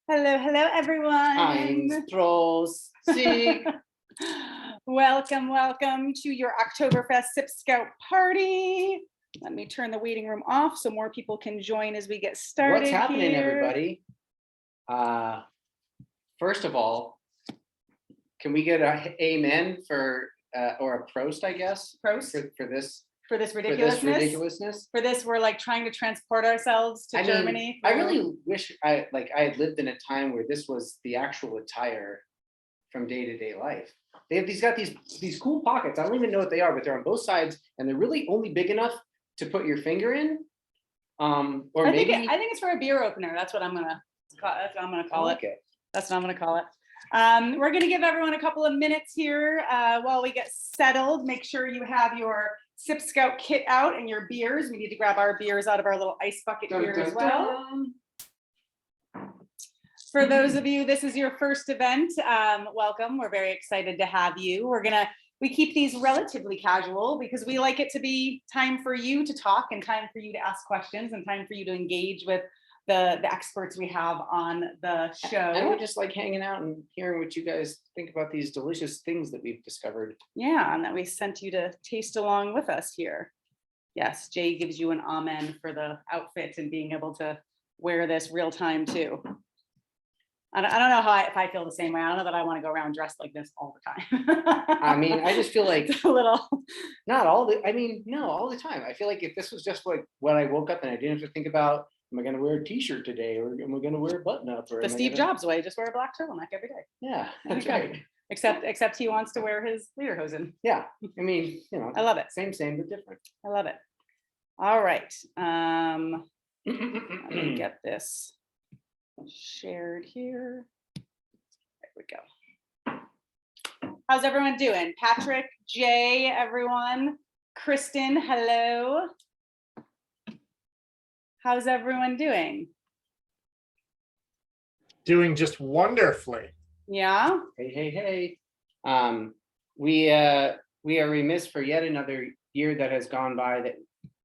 Hello, everyone. Trolls. See. Welcome to your Oktoberfest SipScout Party. Let me turn the waiting room off so more people can join as we get started. What's happening, here. everybody? First of all, can we get a amen for or a prost, I guess? Prost For this ridiculousness. For this, we're like trying to transport ourselves to Germany. I really wish I had lived in a time where this was the actual attire from day-to-day life. They've got these cool pockets. I don't even know what they are, but they're on both sides, and they're really only big enough to put your finger in. I think it's for a beer opener. That's what I'm gonna call it. That's what I'm gonna call it. We're gonna give everyone a couple of minutes here while we get settled. Make sure you have your SipScout kit out and your beers. We need to grab our beers out of our little ice bucket here as well. For those of you, this is your first event. Welcome. We're very excited to have you. We keep these relatively casual because we like it to be time for you to talk and time for you to ask questions and time for you to engage with the experts we have on the show. And we're just like hanging out and hearing what you guys think about these delicious things that we've discovered. Yeah, and that we sent you to taste along with us here. Yes, Jay gives you an amen for the outfit and being able to wear this real time too. I don't know if I feel the same way. I don't know that I want to go around dressed like this all the time. I just feel like it's a little. Not all the. No, all the time. I feel like if this was just like when I woke up and I didn't have to think about, am I going to wear a T-shirt today, or am I going to wear a button-up? Or the Steve Jobs way, just wear a black turtleneck every day. Yeah, that's right. Except he wants to wear his lederhosen. Yeah, I love it. Same, but different. I love it. All right. Let me get this shared here. There we go. How's everyone doing? Patrick, Jay, everyone. Kristen, hello. How's everyone doing? Doing just wonderfully. Yeah. Hey. We are remiss for yet another year that has gone by that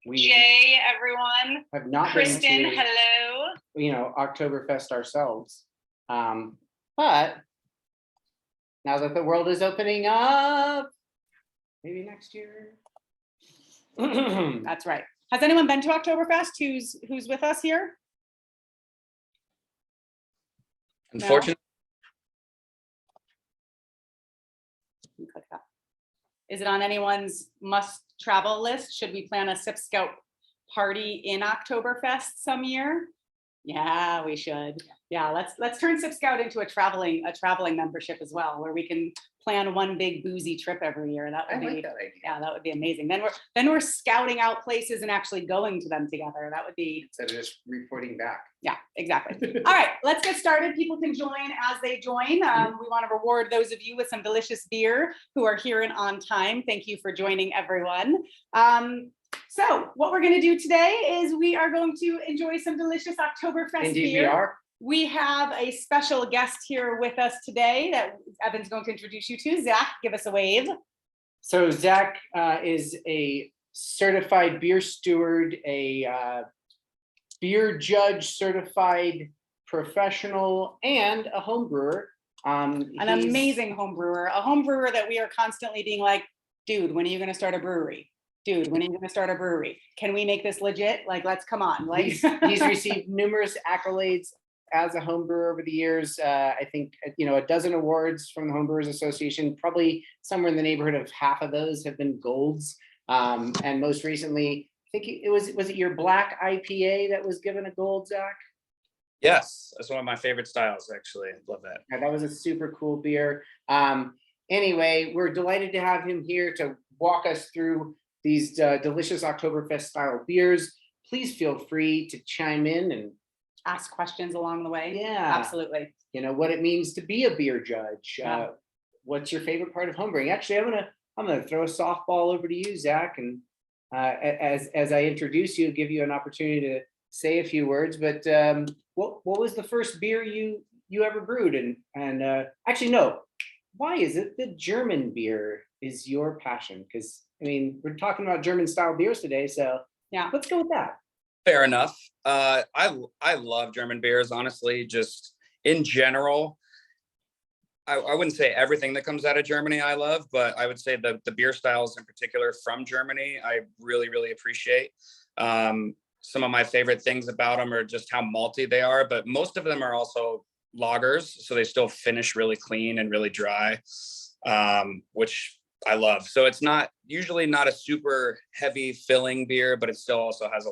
we Jay, everyone. Have not Kristen, been to, hello. Oktoberfest ourselves. But now that the world is opening up, maybe next year. That's right. Has anyone been to Oktoberfest who's with us here? Unfortunately. No? Click that. Is it on anyone's must travel list? Should we plan a SipScout party in Oktoberfest some year? Yeah, we should. Yeah, let's turn SipScout into a traveling membership as well, where we can plan one big boozy trip every year. That would be like that idea. Yeah, that would be amazing. Then we're scouting out places and actually going to them together. That would be instead of just reporting back. Yeah, exactly. All right, let's get started. People can join as they join. We want to reward those of you with some delicious beer who are here and on time. Thank you for joining, everyone. So what we're going to do today is we are going to enjoy some delicious Oktoberfest Indeed beer. we are. We have a special guest here with us today that Evan's going to introduce you to. Zach, give us a wave. So Zach is a certified beer steward, a beer judge, certified professional, and a home brewer. An amazing home brewer, a home brewer that we are constantly being like, dude, when are you going to start a brewery? Dude, when are you going to start a brewery? Can we make this legit? Like, let's come on. Like, he's received numerous accolades as a home brewer over the years. I think, a dozen awards from the Home Brewers Association, probably somewhere in the neighborhood of half of those have been golds. And most recently, I think was it your black IPA that was given a gold, Zach? Yes, that's one of my favorite styles, actually. Love that. Yeah, that was a super cool beer. Anyway, we're delighted to have him here to walk us through these delicious Oktoberfest style beers. Please feel free to chime in and ask questions along the way. Yeah, absolutely. What it means to be a beer judge. Yeah. What's your favorite part of homebrewing? Actually, I'm gonna throw a softball over to you, Zach, and as I introduce you, give you an opportunity to say a few words. But what was the first beer you ever brewed? And actually, no. Why is it that German beer is your passion? Because we're talking about German style beers today, so yeah, let's go with that. Fair enough. I love German beers, honestly. Just in general, I wouldn't say everything that comes out of Germany I love, but I would say the beer styles in particular from Germany, I really, really appreciate. Some of my favorite things about them are just how malty they are, but most of them are also lagers, so they still finish really clean and really dry, which I love. So it's usually not a super heavy filling beer, but it still also has a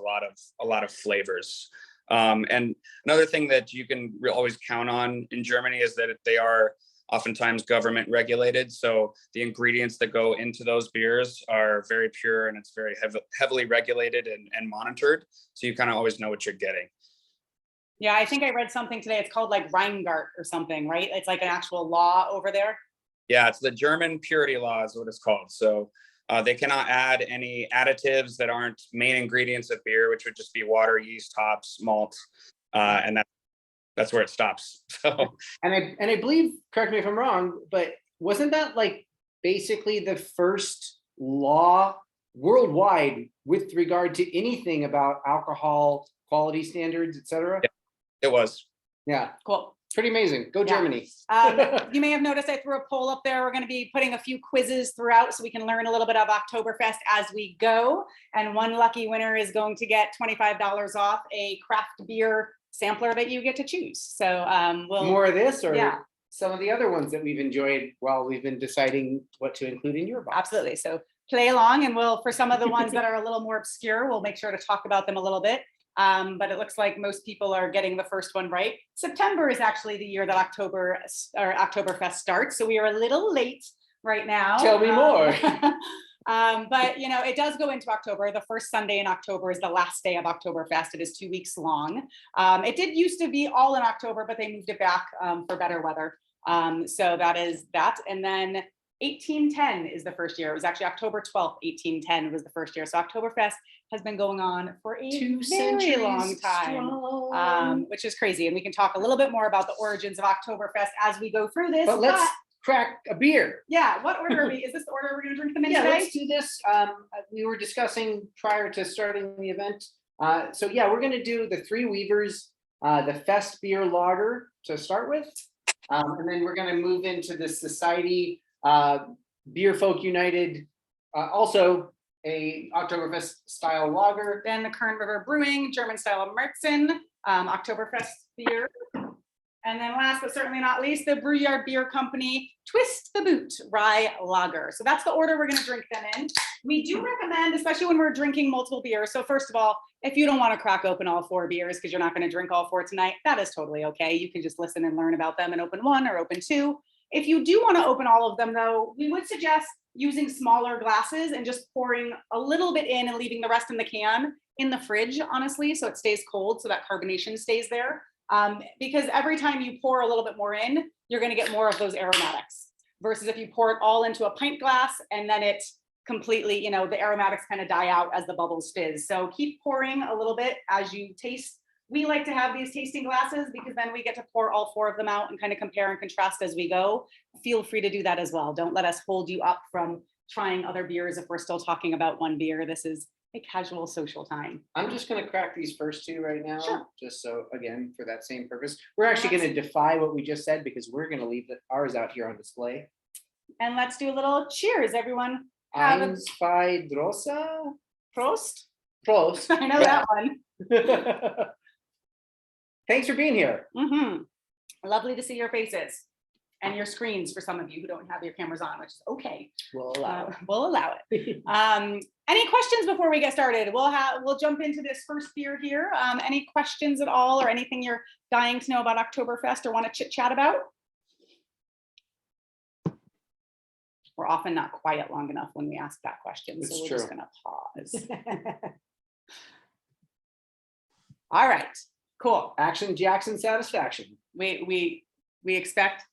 lot of flavors. And another thing that you can always count on in Germany is that they are oftentimes government regulated. So the ingredients that go into those beers are very pure, and it's very heavily regulated and monitored. So you kind of always know what you're getting. Yeah, I think I read something today. It's called like Reingart or something, right? It's like an actual law over there. Yeah, it's the German purity law is what it's called. So they cannot add any additives that aren't main ingredients of beer, which would just be water, yeast, hops, malt, and that's where it stops. So, And I believe, correct me if I'm wrong, but wasn't that like basically the first law worldwide with regard to anything about alcohol quality standards, et cetera? Yeah, it was. Yeah, Cool. pretty amazing. Go Yeah. Germany. You may have noticed I threw a poll up there. We're going to be putting a few quizzes throughout so we can learn a little bit of Oktoberfest as we go. And one lucky winner is going to get $25 off a craft beer sampler that you get to choose. So we'll More of this or yeah. some of the other ones that we've enjoyed while we've been deciding what to include in your box. Absolutely. So play along, and we'll, for some of the ones that are a little more obscure, we'll make sure to talk about them a little bit. But it looks like most people are getting the first one right. September is actually the year that Oktoberfest starts. So we are a little late right now. Tell me more. But you know, it does go into October. The first Sunday in October is the last day of Oktoberfest. It is 2 weeks long. It did used to be all in October, but they moved it back for better weather. So that is that. And then 1810 is the first year. It was actually October 12th, 1810 was the first year. So Oktoberfest has been going on for a very long time, which is crazy. And we can talk a little bit more about the origins of Oktoberfest as we go through this. But let's crack a beer. Yeah, what order are we? Is this the order we're going to drink them in Yeah, today? let's do this. We were discussing prior to starting the event. So yeah, we're going to do the Three Weavers, the Festbier lager to start with. And then we're going to move into the Societe Beer Folk United, also a Oktoberfest style lager. Then the Kern River Brewing, German style of Märzen, Oktoberfest beer. And then last but certainly not least, the Brewyard Beer Company Twist the Boot Rye Lager. So that's the order we're going to drink them in. We do recommend, especially when we're drinking multiple beers. So first of all, if you don't want to crack open all 4 beers because you're not going to drink all 4 tonight, that is totally okay. You can just listen and learn about them and open 1 or open 2. If you do want to open all of them though, we would suggest using smaller glasses and just pouring a little bit in and leaving the rest in the can in the fridge, honestly, so it stays cold, so that carbonation stays there. Because every time you pour a little bit more in, you're going to get more of those aromatics versus if you pour it all into a pint glass and then it completely, you know, the aromatics kind of die out as the bubbles fizz. So keep pouring a little bit as you taste. We like to have these tasting glasses because then we get to pour all 4 of them out and kind of compare and contrast as we go. Feel free to do that as well. Don't let us hold you up from trying other beers if we're still talking about one beer. This is a casual social time. I'm just going to crack these first 2 right now, Sure. just so, again, for that same purpose. We're actually going to defy what we just said because we're going to leave ours out here on display. And let's do a little cheers, everyone. Have a Eins, zwei, drossa. Prost. Prost. I know that one. Thanks for being here. Lovely to see your faces and your screens for some of you who don't have your cameras on, which is okay. We'll allow it. We'll allow it. Any questions before we get started? We'll jump into this first beer here. Any questions at all or anything you're dying to know about Oktoberfest or want to chit chat about? We're often not quiet long enough when we ask that question, so It's we're true. just going to pause. All right, cool. Action, Jackson, satisfaction. We expect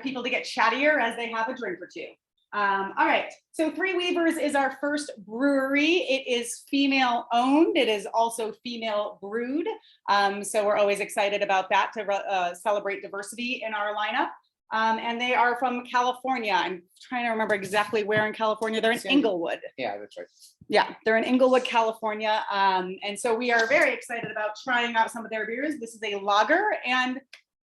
people to get chattier as they have a drink or 2. All right, so Three Weavers is our first brewery. It is female owned. It is also female brewed. So we're always excited about that to celebrate diversity in our lineup. And they are from California. I'm trying to remember exactly where in California. They're in Inglewood. Yeah, that's right. Yeah, they're in Inglewood, California. And so we are very excited about trying out some of their beers. This is a lager, and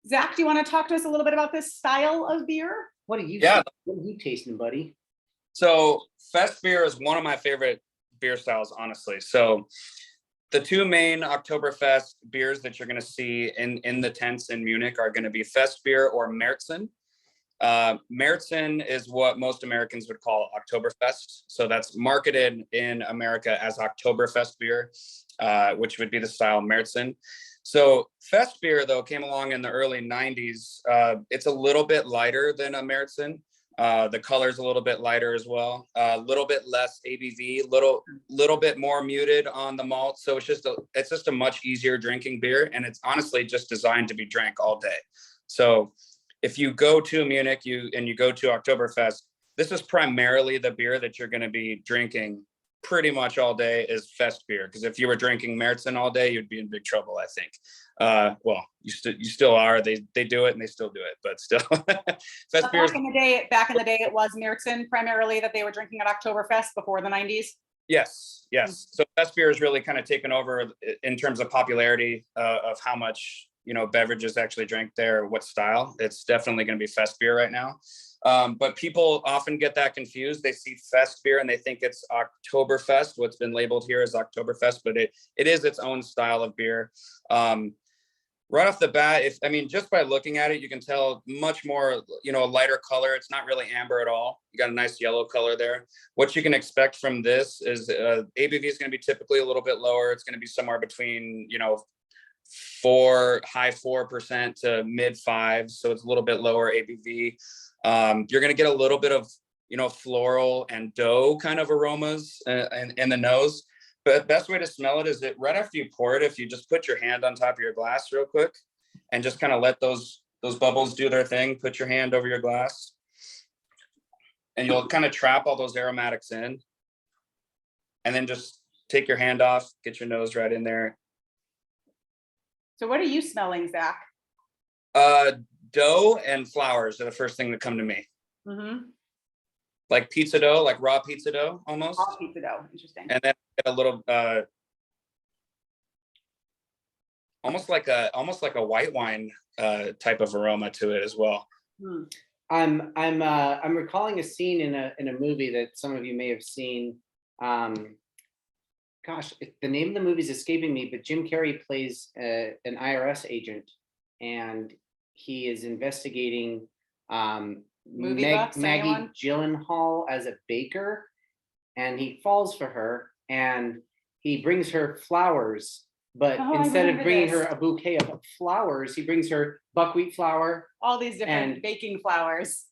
Zach, do you want to talk to us a little bit about this style of beer? What are you, Yeah. what are you tasting, buddy? So Festbier is one of my favorite beer styles, honestly. So the two main Oktoberfest beers that you're going to see in the tents in Munich are going to be Festbier or Märzen. Märzen is what most Americans would call Oktoberfest. So that's marketed in America as Oktoberfest beer, which would be the style Märzen. So Festbier, though, came along in the early 90s. It's a little bit lighter than a Märzen. The color's a little bit lighter as well. A little bit less ABV, little bit more muted on the malt. So it's just a much easier drinking beer, and it's honestly just designed to be drank all day. So if you go to Munich, you go to Oktoberfest, this is primarily the beer that you're going to be drinking pretty much all day is Festbier. Because if you were drinking Märzen all day, you'd be in big trouble, I think. Well, you still are. They do it and they still do it, but still. Festbier. Back in the day, it was Märzen primarily that they were drinking at Oktoberfest before the 90s. Yes. So Festbier has really kind of taken over in terms of popularity of how much beverages actually drank there, what style. It's definitely going to be Festbier right now. But people often get that confused. They see Festbier and they think it's Oktoberfest. What's been labeled here as Oktoberfest, but it is its own style of beer. Right off the bat, just by looking at it, you can tell much more, a lighter color. It's not really amber at all. You got a nice yellow color there. What you can expect from this is ABV is going to be typically a little bit lower. It's going to be somewhere between, high 4% to mid 5s. So it's a little bit lower ABV. You're going to get a little bit of, floral and dough kind of aromas in the nose. But best way to smell it is that right after you pour it, if you just put your hand on top of your glass real quick and just kind of let those bubbles do their thing, put your hand over your glass and you'll kind of trap all those aromatics in. And then just take your hand off, get your nose right in there. So what are you smelling, Zach? Dough and flowers are the first thing that come to me. Mm-hmm. Like pizza dough, like raw pizza dough almost. Raw pizza dough, interesting. And then a little almost like a white wine type of aroma to it as well. Hmm. I'm recalling a scene in a movie that some of you may have seen. Gosh, the name of the movie is escaping me, but Jim Carrey plays an IRS agent, and he is investigating Maggie Gyllenhaal as a baker, and he falls for her, and he brings her flowers, but instead of bringing her a bouquet of flowers, he brings her buckwheat flour. All these different baking flowers.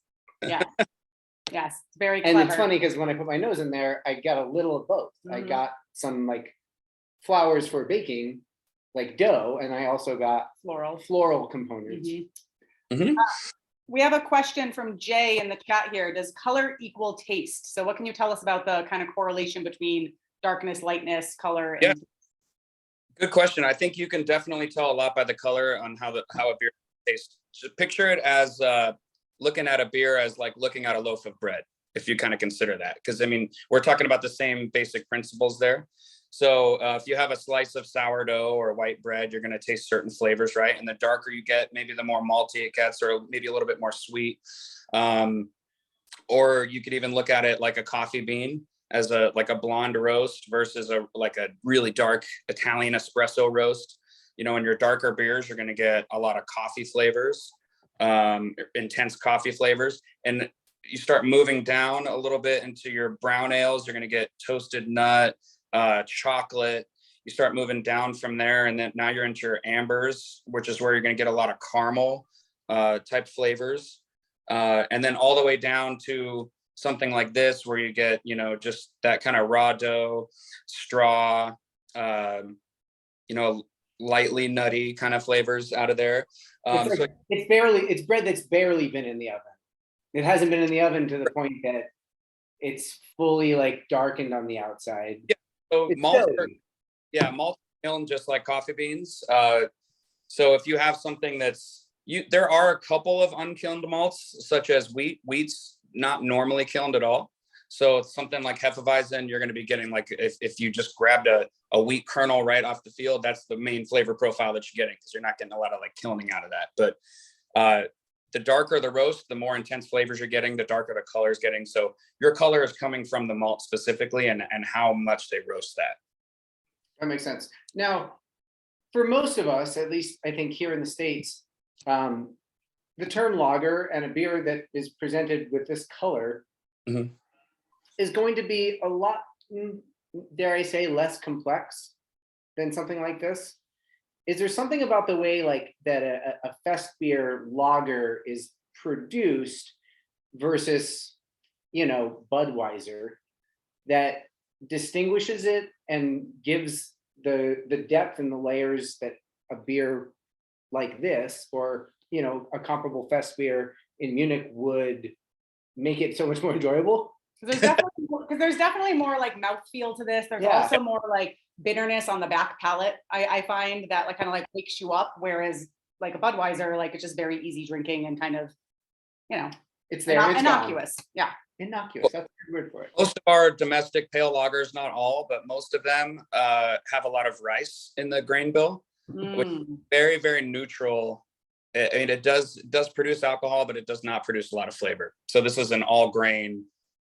Yeah. Yes, very clever. And it's funny because when I put my nose in there, I got a little of both. I got some like flowers for baking, like dough, and I also got floral components. We have a question from Jay in the chat here. Does color equal taste? So what can you tell us about the kind of correlation between darkness, lightness, color? Yeah. Good question. I think you can definitely tell a lot by the color on how a beer tastes. So picture it as looking at a beer as like looking at a loaf of bread, if you kind of consider that. Because we're talking about the same basic principles there. So if you have a slice of sourdough or white bread, you're going to taste certain flavors, right? And the darker you get, maybe the more malty it gets, or maybe a little bit more sweet. Or you could even look at it like a coffee bean as a blonde roast versus a really dark Italian espresso roast. In your darker beers, you're going to get a lot of coffee flavors, intense coffee flavors. And you start moving down a little bit into your brown ales, you're going to get toasted nut, chocolate. You start moving down from there, and then now you're into your ambers, which is where you're going to get a lot of caramel type flavors, and then all the way down to something like this where you get just that kind of raw dough, straw, lightly nutty kind of flavors out of there. It's bread that's barely been in the oven. It hasn't been in the oven to the point that it's fully like darkened on the outside. Yeah. So malt kiln just like coffee beans. So if you have something there are a couple of unkilned malts, such as wheat. Wheat's not normally kilned at all. So it's something like Hefeweizen, you're going to be getting like, if you just grabbed a wheat kernel right off the field, that's the main flavor profile that you're getting, because you're not getting a lot of like kilning out of that. But the darker the roast, the more intense flavors you're getting, the darker the color is getting. So your color is coming from the malt specifically, and how much they roast that. That makes sense. Now, for most of us, at least I think here in the States, the term lager and a beer that is presented with this color Mhm. is going to be a lot, dare I say, less complex than something like this. Is there something about the way like that a Festbier lager is produced versus, Budweiser, that distinguishes it and gives the depth and the layers that a beer like this, or a comparable Festbier in Munich, would make it so much more enjoyable? Because there's definitely more like mouthfeel to this. There's Yeah. also more like bitterness on the back palate. I find that like kind of like wakes you up, whereas like a Budweiser, like it's just very easy drinking and kind of, It's there. It's gone. innocuous. Yeah. Innocuous. That's a good word for it. Most of our domestic pale lagers, not all, but most of them have a lot of rice in the grain bill. Mm. Very, very neutral. I mean, it does produce alcohol, but it does not produce a lot of flavor. So this is an all grain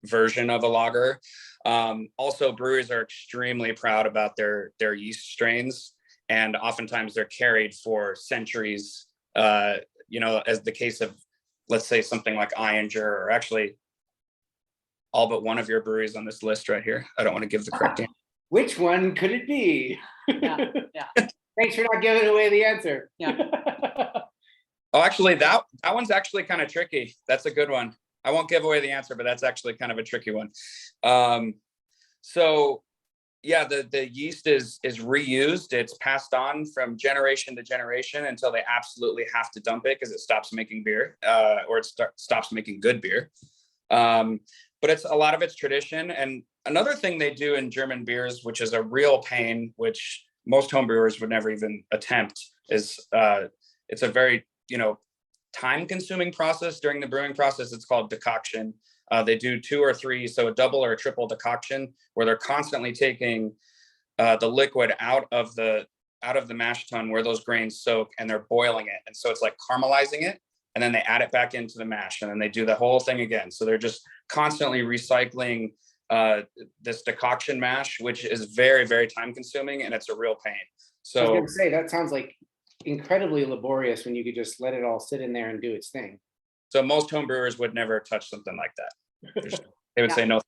version of a lager. Also, breweries are extremely proud about their yeast strains, and oftentimes they're carried for centuries. As the case of, let's say, something like Iinger, or actually all but one of your breweries on this list right here. I don't want to give the correct answer. Which one could it be? Yeah. Thanks for not giving away the answer. Yeah. Oh, actually, that one's actually kind of tricky. That's a good one. I won't give away the answer, but that's actually kind of a tricky one. So yeah, the yeast is reused. It's passed on from generation to generation until they absolutely have to dump it because it stops making beer, or it stops making good beer. But it's a lot of it's tradition. And another thing they do in German beers, which is a real pain, which most home brewers would never even attempt, is it's a very time-consuming process during the brewing process. It's called decoction. They do 2 or 3, so a double or a triple decoction, where they're constantly taking the liquid out of the mash tun where those grains soak, and they're boiling it. And so it's like caramelizing it, and then they add it back into the mash, and then they do the whole thing again. So they're just constantly recycling this decoction mash, which is very, very time-consuming, and it's a real pain. I was So gonna say, that sounds like incredibly laborious when you could just let it all sit in there and do its thing. So most home brewers would never touch something like that. They would Yeah. say no.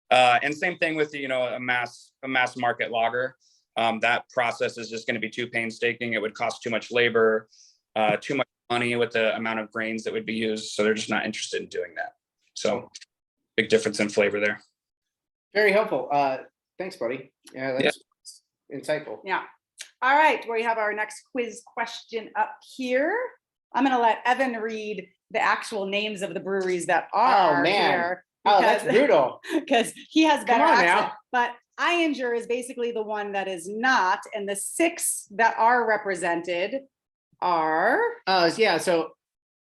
And same thing with a mass market lager. That process is just going to be too painstaking. It would cost too much labor, too much money with the amount of grains that would be used. So they're just not interested in doing that. So big difference in flavor there. Very helpful. Thanks, buddy. Yeah, that's insightful. Yeah. All right, we have our next quiz question up here. I'm going to let Evan read the actual names of the breweries that are man. here. Oh, that's brutal. Because he has better on accent. now. But Iinger is basically the one that is not, and the 6 that are represented are. Yeah, so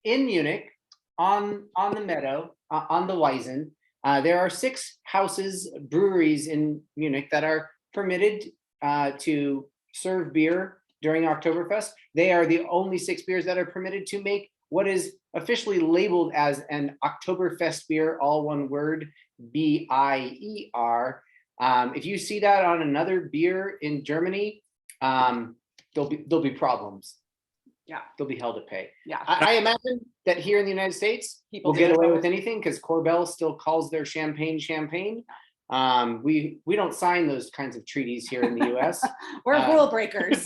in Munich, on the meadow, on the Wiesen, there are 6 breweries in Munich that are permitted to serve beer during Oktoberfest. They are the only 6 beers that are permitted to make what is officially labeled as an Oktoberfest beer, all one word, BIER. If you see that on another beer in Germany, there'll be problems. Yeah. They'll be held to pay. Yeah. I imagine that here in the United States, People we'll do get it. away with anything because Korbel still calls their champagne. We don't sign those kinds of treaties here in the US. We're rule breakers.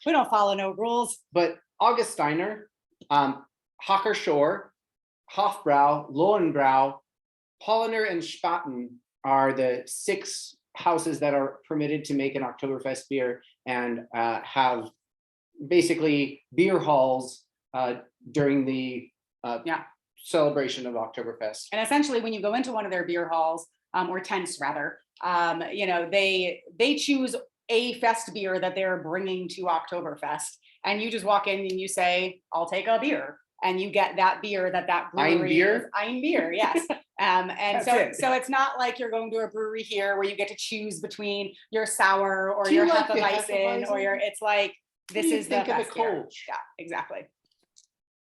We don't follow no rules. But Augustiner, Hocker Shore, Hofbrau, Lohenbrau, Polliner, and Spaten are the 6 houses that are permitted to make an Oktoberfest beer and have basically beer halls during the celebration of Oktoberfest. And essentially, when you go into one of their beer halls, or tents rather, they choose a fest beer that they're bringing to Oktoberfest, and you just walk in and you say, "I'll take a beer," and you get that beer that brewery. Ein Bier? Ein Bier, yes. And That's so, it. so it's not like you're going to a brewery here where you get to choose between your sour or Do you your like the Hefeweizen or your, Hefeweizen? it's like, What do this you is the think of the best beer. Kolsch? Yeah, exactly.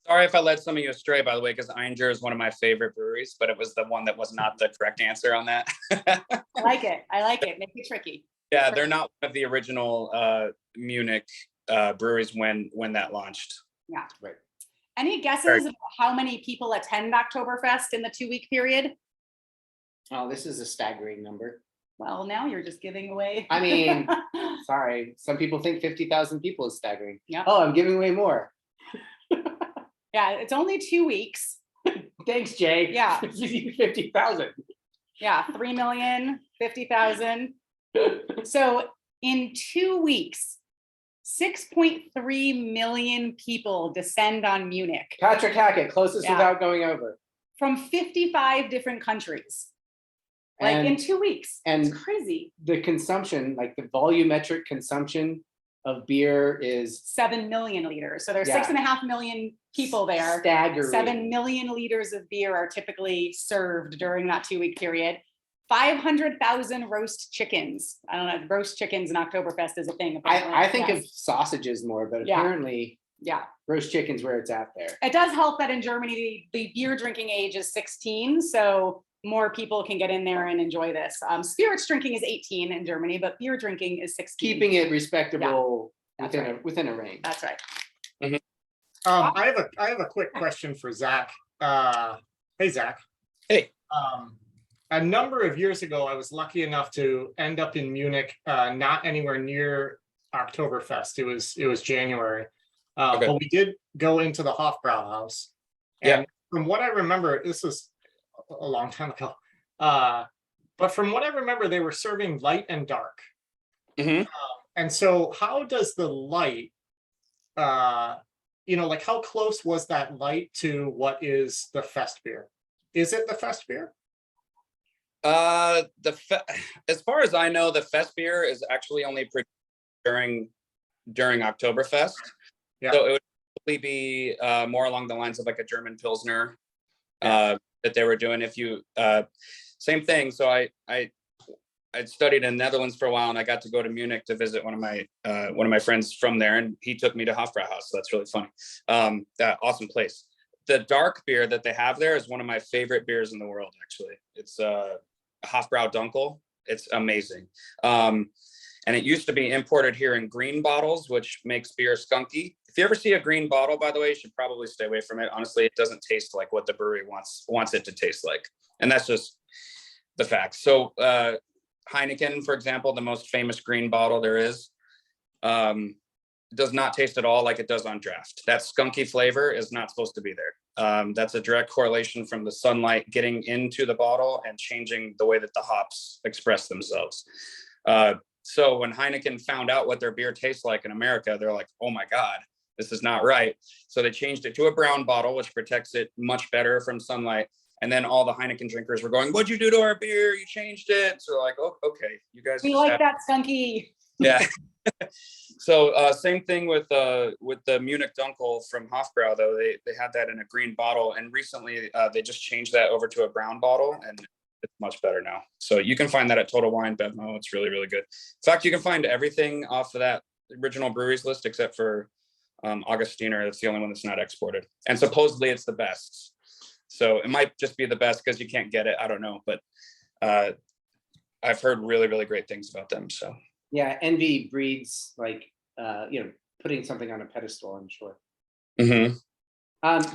Sorry if I led some of you astray, by the way, because Einger is one of my favorite breweries, but it was the one that was not the correct answer on that. I like it. I like it. Make it tricky. Yeah, they're not one of the original Munich breweries when that launched. Yeah. Right. Any guesses about how many people attend Oktoberfest in the 2-week period? Oh, this is a staggering number. Well, now you're just giving away. I mean, sorry, some people think 50,000 people is staggering. Yeah. Oh, I'm giving away more. Yeah, it's only 2 weeks. Thanks, Jay. Yeah. 50,000. Yeah, 3,050,000. So in 2 weeks, 6.3 million people descend on Munich Patrick Hackett, closest Yeah. without going over. from 55 different countries. Like in And 2 weeks. and- It's crazy. the consumption, like the volumetric consumption of beer is 7 million liters. So there's Yeah. 6.5 million people there. staggering. 7 million liters of beer are typically served during that 2-week period. 500,000 roast chickens. I don't know, if roast chickens in Oktoberfest is a thing. apparently. I think Yes. of sausages more, but Yeah. apparently Yeah, roast chicken's where it's at there. it does help that in Germany, the beer drinking age is 16, so more people can get in there and enjoy this. Spirits drinking is 18 in Germany, but beer drinking is 16. Keeping it respectable That's within a range. That's right. I have a quick question for Zach. Hey, Zach. Hey. A number of years ago, I was lucky enough to end up in Munich, not anywhere near Oktoberfest. It was January. Okay. But we did go into the Hofbrauhaus. Yeah. And from what I remember, this was a long time ago. But from what I remember, they were serving light and dark. Mhm. And so how does the light, like how close was that light to what is the Festbier? Is it the Festbier? As far as I know, the Festbier is actually only produced during Oktoberfest. Yeah. So it would probably be more along the lines of like a German Pilsner that they were doing. If you same thing. So I'd studied in the Netherlands for a while, and I got to go to Munich to visit one of my friends from there, and he took me to Hofbrauhaus. So that's really funny. Awesome place. The dark beer that they have there is one of my favorite beers in the world. Actually, it's Hofbrau Dunkel. It's amazing. And it used to be imported here in green bottles, which makes beer skunky. If you ever see a green bottle, by the way, you should probably stay away from it. Honestly, it doesn't taste like what the brewery wants it to taste like. And that's just the fact. So Heineken, for example, the most famous green bottle there is, does not taste at all like it does on draft. That skunky flavor is not supposed to be there. That's a direct correlation from the sunlight getting into the bottle and changing the way that the hops express themselves. So when Heineken found out what their beer tastes like in America, they're like, oh my God, this is not right. So they changed it to a brown bottle, which protects it much better from sunlight. And then all the Heineken drinkers were going, what'd you do to our beer? You changed it. So like, oh, okay, you guys. We like that skunky. Yeah. So same thing with the Munich Dunkel from Hofbrau, though. They had that in a green bottle, and recently they just changed that over to a brown bottle, and it's much better now. So you can find that at Total Wine Bevmo. It's really, really good. In fact, you can find everything off of that original breweries list except for Augustiner. That's the only one that's not exported, and supposedly it's the best. So it might just be the best because you can't get it. I don't know, but I've heard really, really great things about them. So Yeah, envy breeds like putting something on a pedestal, I'm sure. Mhm.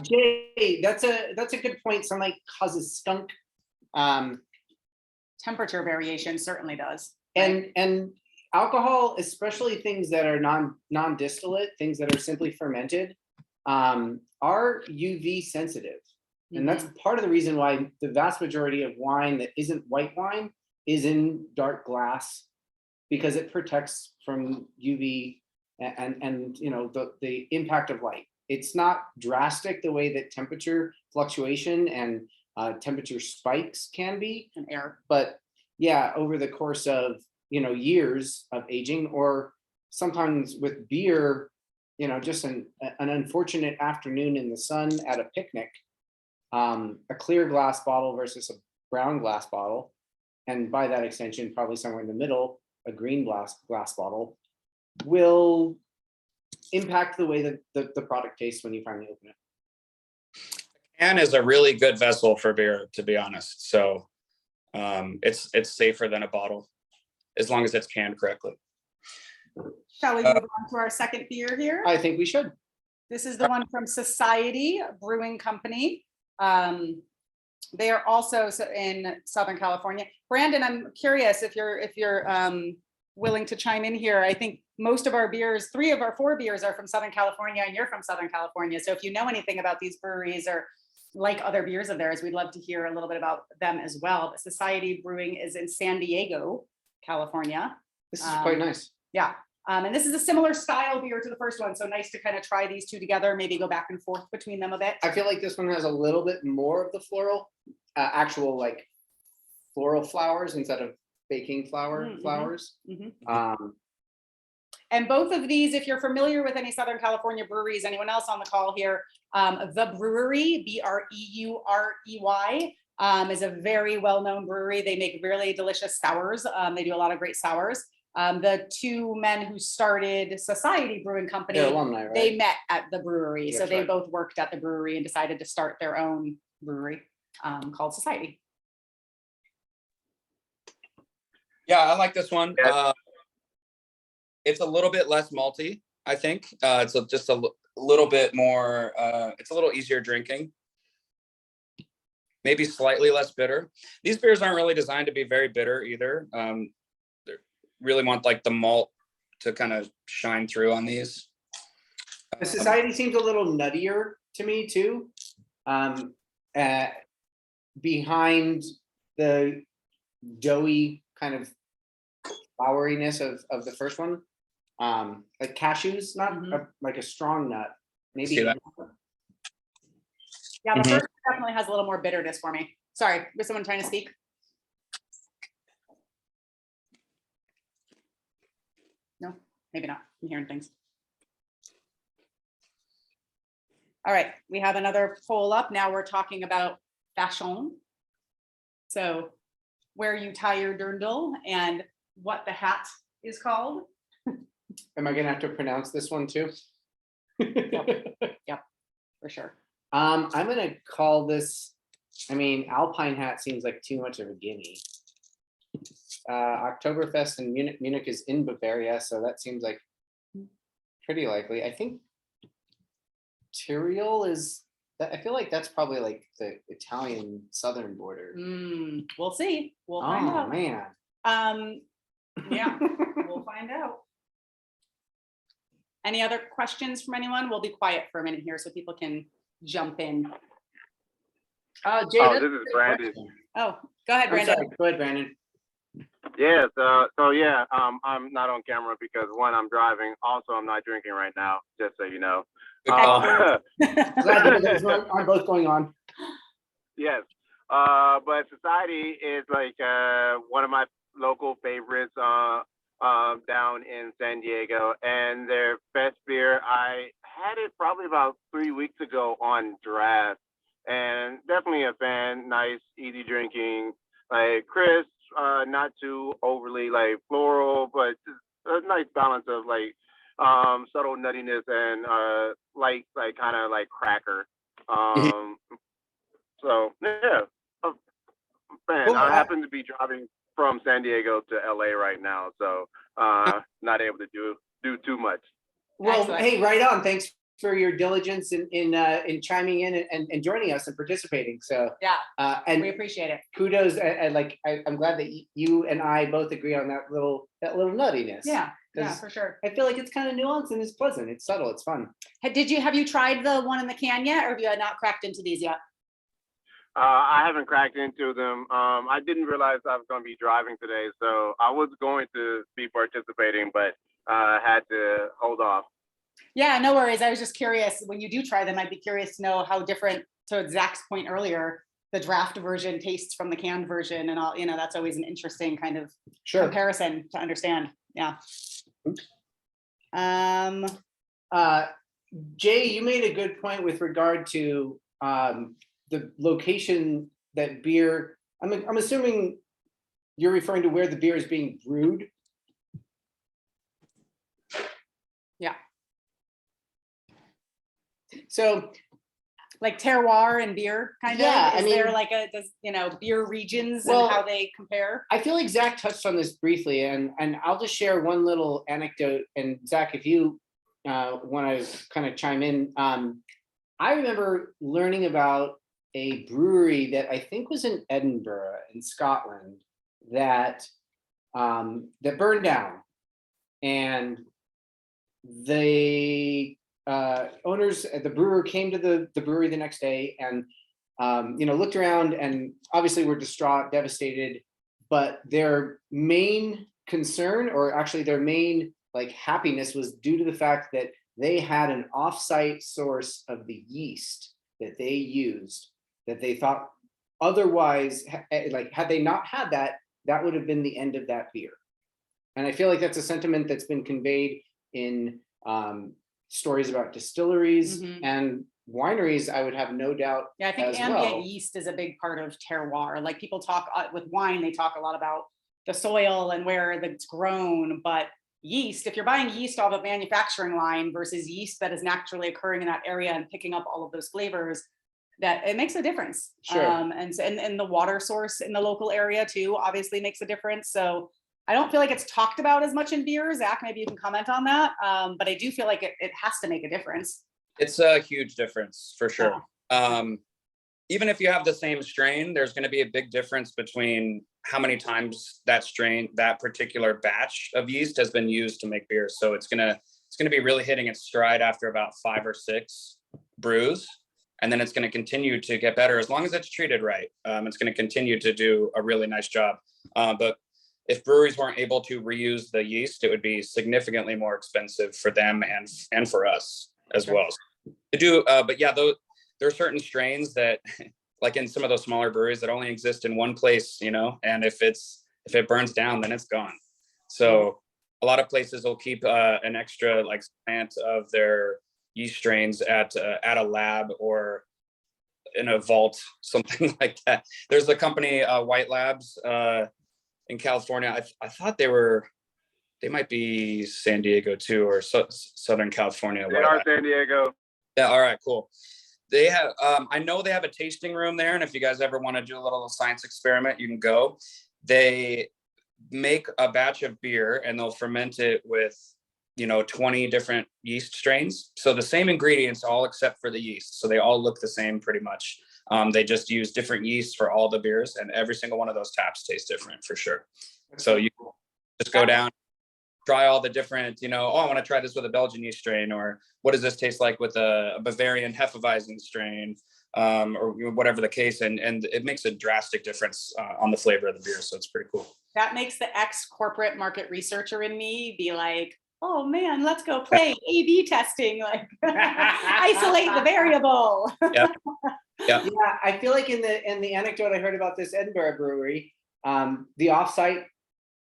Jay, that's a good point. Sunlight causes skunk. Temperature variation certainly does. And alcohol, especially things that are non-distillate, things that are simply fermented, are UV sensitive. And that's part of the reason why the vast majority of wine that isn't white wine is in dark glass, because it protects from UV and the impact of light. It's not drastic the way that temperature fluctuation and temperature spikes can be, And air. but yeah, over the course of years of aging, or sometimes with beer, just an unfortunate afternoon in the sun at a picnic, a clear glass bottle versus a brown glass bottle, and by that extension, probably somewhere in the middle, a green glass bottle, will impact the way that the product tastes when you finally open it. Can is a really good vessel for beer, to be honest. So it's safer than a bottle as long as it's canned correctly. Shall we move on to our second beer here? I think we should. This is the one from Society Brewing Company. They are also in Southern California. Brandon, I'm curious if you're willing to chime in here. I think most of our beers, 3 of our 4 beers are from Southern California, and you're from Southern California. So if you know anything about these breweries or like other beers of theirs, we'd love to hear a little bit about them as well. But Society Brewing is in San Diego, California. This is quite nice. Yeah. And this is a similar style beer to the first one. So nice to kind of try these 2 together, maybe go back and forth between them a bit. I feel like this one has a little bit more of the floral, actual like floral flowers instead of baking flowers. And both of these, if you're familiar with any Southern California breweries, anyone else on the call here, The Brewery, BREUREY, is a very well-known brewery. They make really delicious sours. They do a lot of great sours. The 2 men who started Society Brewing Company, They're alumni, right? they met at the brewery. So That's they right. both worked at the brewery and decided to start their own brewery called Society. Yeah, I like this one. It's a little bit less malty, I think. It's just a little bit more, it's a little easier drinking. Maybe slightly less bitter. These beers aren't really designed to be very bitter either. They really want like the malt to kind of shine through on these. The Society seems a little nuttier to me too. Behind the doughy kind of floweriness of the first one. Like cashews, not like a strong nut. Maybe. See that? Yeah, the first one definitely has a little more bitterness for me. Sorry, was someone trying to speak? No, maybe not. I'm hearing things. All right, we have another poll up. Now we're talking about fashion. So where you tie your dirndl and what the hat is called. Am I gonna have to pronounce this one too? Yep, for sure. I'm gonna call this, I mean, Alpine hat seems like too much of a gimme. Oktoberfest in Munich. Munich is in Bavaria, so that seems like pretty likely. I think Tyrrell is, I feel like that's probably like the Italian southern border. We'll see. We'll find Oh, out. man. Yeah, we'll find out. Any other questions from anyone? We'll be quiet for a minute here so people can jump in. Jay, Oh, that's this is a good Brandon. question. Oh, go ahead, I'm Brandon. sorry. Go ahead, Brandon. Yes. So yeah, I'm not on camera because 1, I'm driving. Also, I'm not drinking right now. Just so you know. Glad that those aren't both going on. Yes. But Society is like one of my local favorites down in San Diego, and their Festbier, I had it probably about 3 weeks ago on draft, and definitely a fan. Nice, easy drinking, like crisp, not too overly like floral, but just a nice balance of like subtle nuttiness and like kind of like cracker. So yeah, a fan. Well, I happen to be driving from San Diego to LA right now, so not able to do too much. Well, Excellent. hey, right on. Thanks for your diligence in chiming in and joining us and participating. So, Yeah, and we appreciate it. kudos. I'm glad that you and I both agree on that little nuttiness. Yeah, yeah, 'Cause for sure. I feel like it's kind of nuanced and it's pleasant. It's subtle. It's fun. Have you tried the one in the can yet, or have you not cracked into these yet? I haven't cracked into them. I didn't realize I was going to be driving today, so I was going to be participating, but had to hold off. Yeah, no worries. I was just curious, when you do try them, I'd be curious to know how different, to Zach's point earlier, the draft version tastes from the canned version, and all, that's always an interesting kind of Sure. comparison to understand. Yeah. Jay, you made a good point with regard to the location that beer, I'm assuming you're referring to where the beer is being brewed. Yeah. So Like terroir and beer, kind of? Yeah, I Is there mean- like beer regions Well, and how they compare? I feel like Zach touched on this briefly, and I'll just share one little anecdote. And Zach, if you want to kind of chime in, I remember learning about a brewery that I think was in Edinburgh in Scotland that that burned down, and the owners, the brewer came to the brewery the next day and looked around and obviously were distraught, devastated, but their main concern, or actually their main like happiness, was due to the fact that they had an offsite source of the yeast that they used that they thought otherwise, like had they not had that, that would have been the end of that beer. And I feel like that's a sentiment that's been conveyed in stories about distilleries Mhm. and wineries. I would have no doubt. Yeah, I think as ambient well. yeast is a big part of terroir. Like people talk with wine, they talk a lot about the soil and where it's grown, but yeast, if you're buying yeast off a manufacturing line versus yeast that is naturally occurring in that area and picking up all of those flavors, that it makes a difference. Sure. And the water source in the local area too, obviously makes a difference. So I don't feel like it's talked about as much in beer. Zach, maybe you can comment on that. But I do feel like it has to make a difference. It's a huge difference for sure. Even if you have the same strain, there's going to be a big difference between how many times that strain, that particular batch of yeast has been used to make beer. So it's going to be really hitting its stride after about 5 or 6 brews. And then it's going to continue to get better as long as it's treated right. It's going to continue to do a really nice job. But if breweries weren't able to reuse the yeast, it would be significantly more expensive for them and for us as well. To do, but yeah, there are certain strains that, like in some of those smaller breweries, that only exist in one place, and if it burns down, then it's gone. So a lot of places will keep an extra like plant of their yeast strains at a lab or in a vault, something like that. There's a company, White Labs, in California. I thought they might be San Diego too, or Southern California. They are San Diego. Yeah. All right, cool. They have, I know they have a tasting room there. And if you guys ever want to do a little science experiment, you can go. They make a batch of beer and they'll ferment it with, 20 different yeast strains. So the same ingredients, all except for the yeast. So they all look the same pretty much. They just use different yeast for all the beers, and every single one of those taps tastes different for sure. So you just go down, try all the different, I want to try this with a Belgian yeast strain, or what does this taste like with a Bavarian Hefeweizen strain, or whatever the case. And it makes a drastic difference on the flavor of the beer. So it's pretty cool. That makes the ex-corporate market researcher in me be like, oh man, let's go play A/B testing, like isolate the variable. Yep. Yeah, I feel like in the anecdote I heard about this Edinburgh brewery, the offsite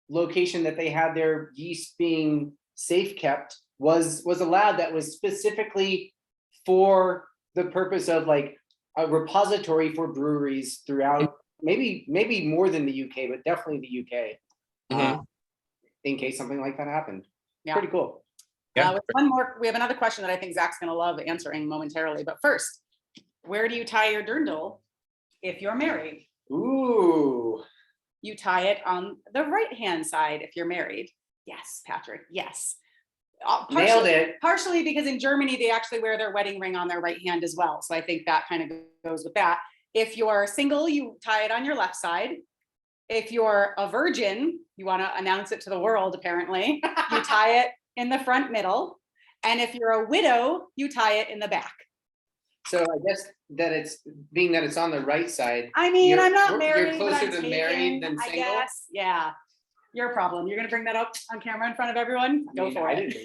location that they had their yeast being safe kept was a lab that was specifically for the purpose of like a repository for breweries throughout, maybe more than the UK, but definitely the UK, in case something like that happened. Yeah. Pretty cool. Yeah. We have another question that I think Zach's gonna love answering momentarily, but first, where do you tie your dirndl if you're married? Ooh. You tie it on the right-hand side if you're married. Yes, Patrick, yes. Nailed it. Partially because in Germany, they actually wear their wedding ring on their right hand as well. So I think that kind of goes with that. If you're single, you tie it on your left side. If you're a virgin, you want to announce it to the world, apparently, you tie it in the front middle. And if you're a widow, you tie it in the back. So I guess that it's on the right side. I mean, I'm not You're married. closer but I'm to married taken, than I single? guess. Yeah. Your problem. You're going to bring that up on camera in front of everyone? Go for I it.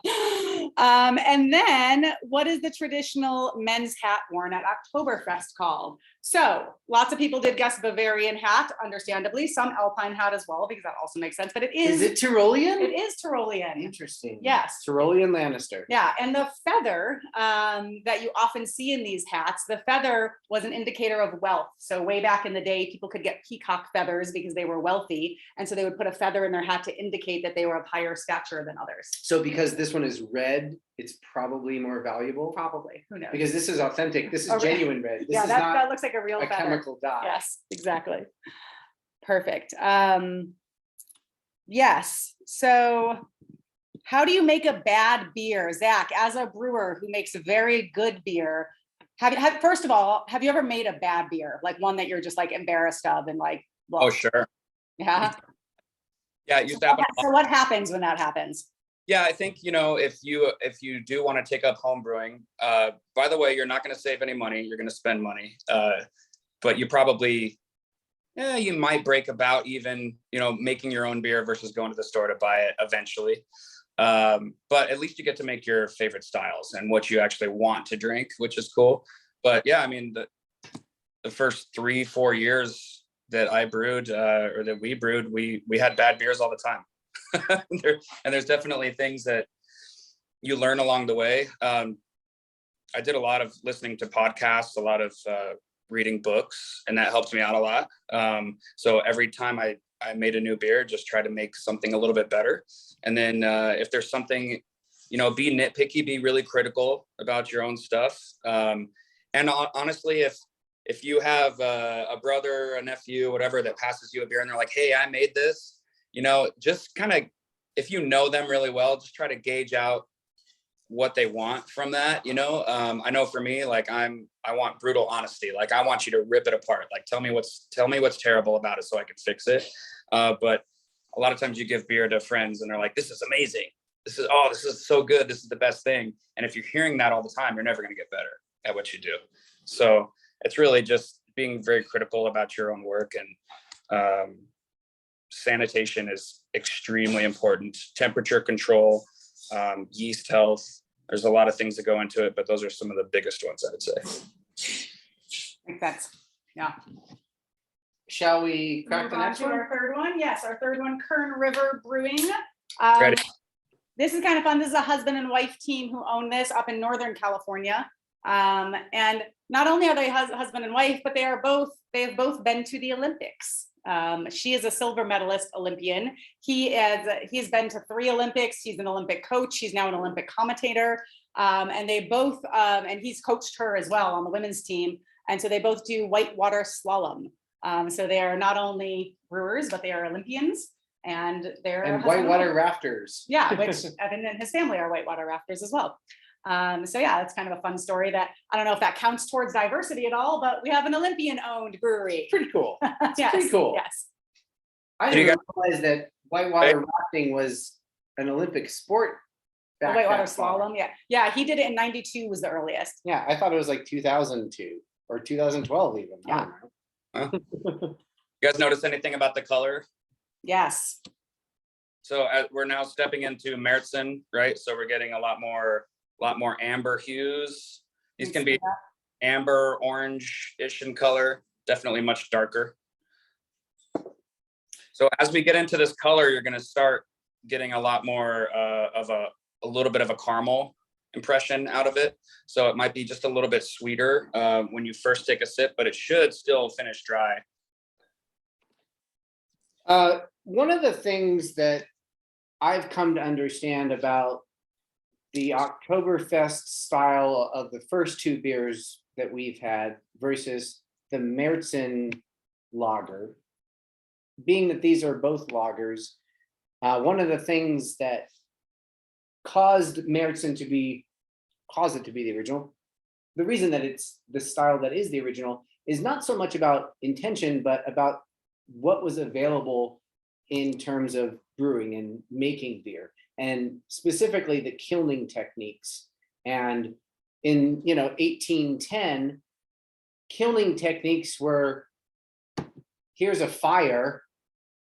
didn't And then what is the traditional men's hat worn at Oktoberfest called? So lots of people did guess Bavarian hat, understandably, some Alpine hat as well, because that also makes sense, but it Is is, it Tyrolean? it is Tyrolean. Interesting. Yes. Tyrolean Lannister. Yeah, and the feather that you often see in these hats, the feather was an indicator of wealth. So way back in the day, people could get peacock feathers because they were wealthy. And so they would put a feather in their hat to indicate that they were of higher stature than others. So because this one is red, it's probably more valuable? Probably, who knows? Because this is authentic. This is Oh, right. genuine red. This Yeah, is that not looks like a real a feather. chemical dye. Yes, exactly. Perfect. Yes, so how do you make a bad beer? Zach, as a brewer who makes a very good beer, first of all, have you ever made a bad beer? Like one that you're just like embarrassed of and like, well, Oh, sure. yeah. Yeah, it used to happen. So what happens when that happens? Yeah, I think, if you do want to take up home brewing, by the way, you're not going to save any money. You're going to spend money. But you probably, you might break about even, making your own beer versus going to the store to buy it eventually. But at least you get to make your favorite styles and what you actually want to drink, which is cool. But yeah, I mean, the first 3-4 years that I brewed or that we brewed, we had bad beers all the time. And there's definitely things that you learn along the way. I did a lot of listening to podcasts, a lot of reading books, and that helps me out a lot. So every time I made a new beer, just try to make something a little bit better. And then if there's something, be nitpicky, be really critical about your own stuff. And honestly, if you have a brother, a nephew, whatever, that passes you a beer and they're like, hey, I made this, just kind of, if you know them really well, just try to gauge out what they want from that. I know for me, like I want brutal honesty. Like I want you to rip it apart. Like tell me what's terrible about it so I can fix it. But a lot of times you give beer to friends and they're like, this is amazing. This is so good. This is the best thing. And if you're hearing that all the time, you're never going to get better at what you do. So it's really just being very critical about your own work, and sanitation is extremely important. Temperature control, yeast health. There's a lot of things that go into it, but those are some of the biggest ones, I would say. Makes sense. Yeah. Shall we crack Move the on next to one? our third one. Yes, our third one, Kern River Brewing. Ready. This is kind of fun. This is a husband and wife team who own this up in Northern California. And not only are they husband and wife, but they have both been to the Olympics. She is a silver medalist Olympian. He's been to 3 Olympics. He's an Olympic coach. He's now an Olympic commentator. And they both, and he's coached her as well on the women's team. And so they both do whitewater slalom. So they are not only brewers, but they are Olympians. And they're And whitewater rafters. Yeah, which Evan and his family are whitewater rafters as well. So yeah, that's kind of a fun story that I don't know if that counts towards diversity at all, but we have an Olympian-owned brewery. Pretty cool. Yes, pretty cool. Yes. I didn't realize that whitewater rafting was an Olympic sport. The back whitewater that far. slalom. Yeah. Yeah. He did it in 92 was the earliest. Yeah, I thought it was like 2002 or 2012 even. I Yeah. don't know. You guys notice anything about the color? Yes. So we're now stepping into Märzen, right? So we're getting a lot more amber hues. These can be amber, orange-ish in color, definitely much darker. So as we get into this color, you're going to start getting a lot more of a little bit of a caramel impression out of it. So it might be just a little bit sweeter when you first take a sip, but it should still finish dry. One of the things that I've come to understand about the Oktoberfest style of the first 2 beers that we've had versus the Märzen lager, being that these are both lagers, one of the things that caused Märzen to be the original, the reason that it's the style that is the original is not so much about intention, but about what was available in terms of brewing and making beer, and specifically the kilning techniques. And in 1810, kilning techniques were, here's a fire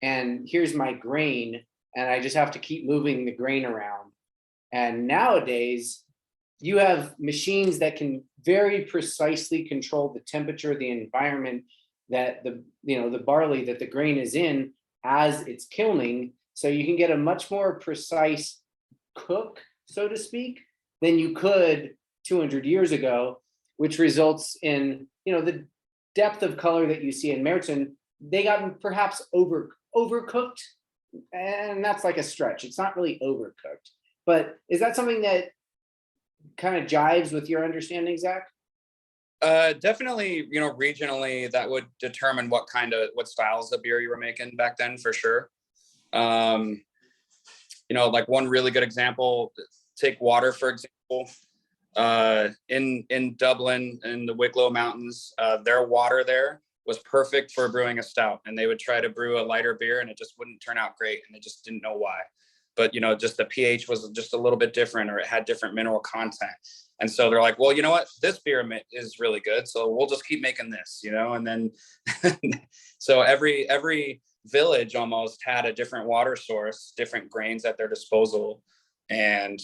and here's my grain, and I just have to keep moving the grain around. And nowadays, you have machines that can very precisely control the temperature, the environment that the barley that the grain is in as it's kilning. So you can get a much more precise cook, so to speak, than you could 200 years ago, which results in, the depth of color that you see in Märzen. They got perhaps overcooked, and that's like a stretch. It's not really overcooked, but is that something that kind of jives with your understanding, Zach? Definitely, regionally that would determine what styles of beer you were making back then, for sure. Like one really good example, take water, for example. In Dublin, in the Wicklow Mountains, their water there was perfect for brewing a stout, and they would try to brew a lighter beer and it just wouldn't turn out great, and they just didn't know why. But just the pH was just a little bit different, or it had different mineral content. And so they're like, well, you know what, this beer is really good, so we'll just keep making this, and then so every village almost had a different water source, different grains at their disposal, and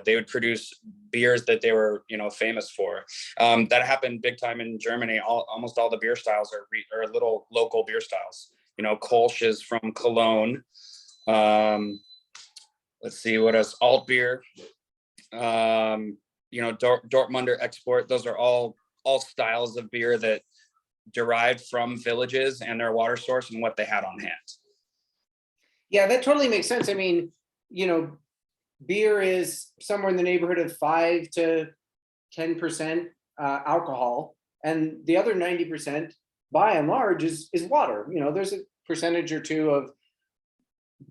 they would produce beers that they were famous for. That happened big time in Germany. Almost all the beer styles are little local beer styles. Kolsch is from Cologne. Let's see what else. Alt beer. Dortmunder export. Those are all styles of beer that derived from villages and their water source and what they had on hand. Yeah, that totally makes sense. I mean, beer is somewhere in the neighborhood of 5 to 10% alcohol, and the other 90%, by and large, is water. There's a percentage or two of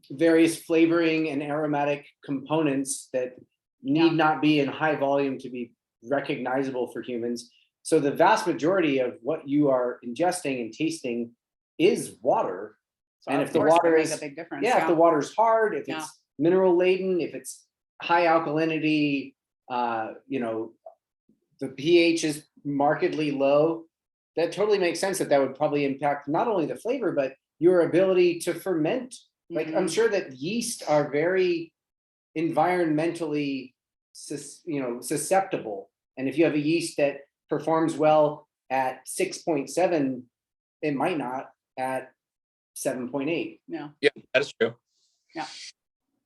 various flavoring and aromatic components that need not be in high volume to be recognizable for humans. So the vast majority of what you are ingesting and tasting is water. So and of if the course, water that is makes a big difference. if the water's hard, if Yeah. it's mineral laden, if it's high alkalinity, the pH is markedly low, that totally makes sense that would probably impact not only the flavor, but your ability to ferment. Like, I'm sure that yeast are very environmentally susceptible. And if you have a yeast that performs well at 6.7, it might not at 7.8. Yeah. Yeah, that is true. Yeah.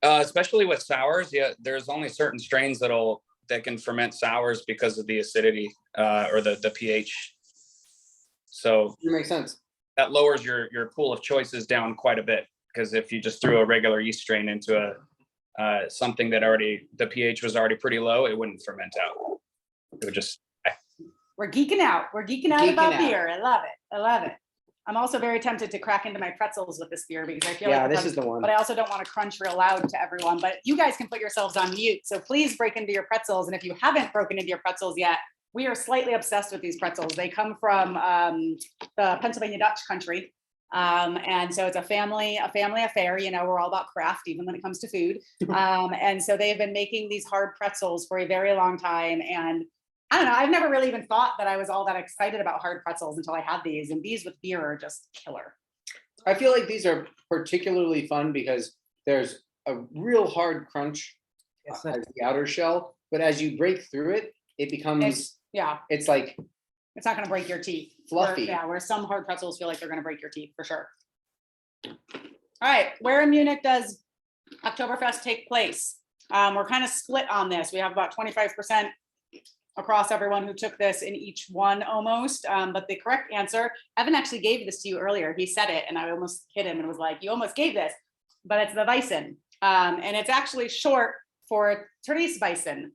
Especially with sours, there's only certain strains that can ferment sours because of the acidity or the pH. So It makes sense. that lowers your pool of choices down quite a bit, because if you just threw a regular yeast strain into something that the pH was already pretty low, it wouldn't ferment out. It would just. We're geeking out. We're geeking out about beer. I love it. I'm also very tempted to crack into my pretzels with this beer, because I feel like this is the one. But I also don't want to crunch real loud to everyone. But you guys can put yourselves on mute, so please break into your pretzels. And if you haven't broken into your pretzels yet, we are slightly obsessed with these pretzels. They come from the Pennsylvania Dutch country. And so it's a family affair. We're all about craft, even when it comes to food. And so they've been making these hard pretzels for a very long time. And I don't know, I've never really even thought that I was all that excited about hard pretzels until I had these, and these with beer are just killer. I feel like these are particularly fun because there's a real hard crunch as the outer shell, but as you break through it, it becomes, it's like, it's not going to break your teeth. Fluffy. Where some hard pretzels feel like they're going to break your teeth for sure. All right, where in Munich does Oktoberfest take place? We're kind of split on this. We have about 25% across everyone who took this in each one almost. But the correct answer, Evan actually gave this to you earlier. He said it, and I almost hit him and was like, you almost gave this, but it's the Weissen. And it's actually short for Weissen,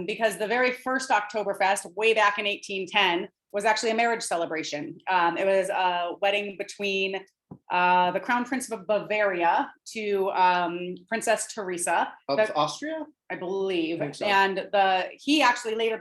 because the very first Oktoberfest way back in 1810 was actually a marriage celebration. It was a wedding between the Crown Prince of Bavaria to Princess Teresa of Austria, I believe. So. And he actually later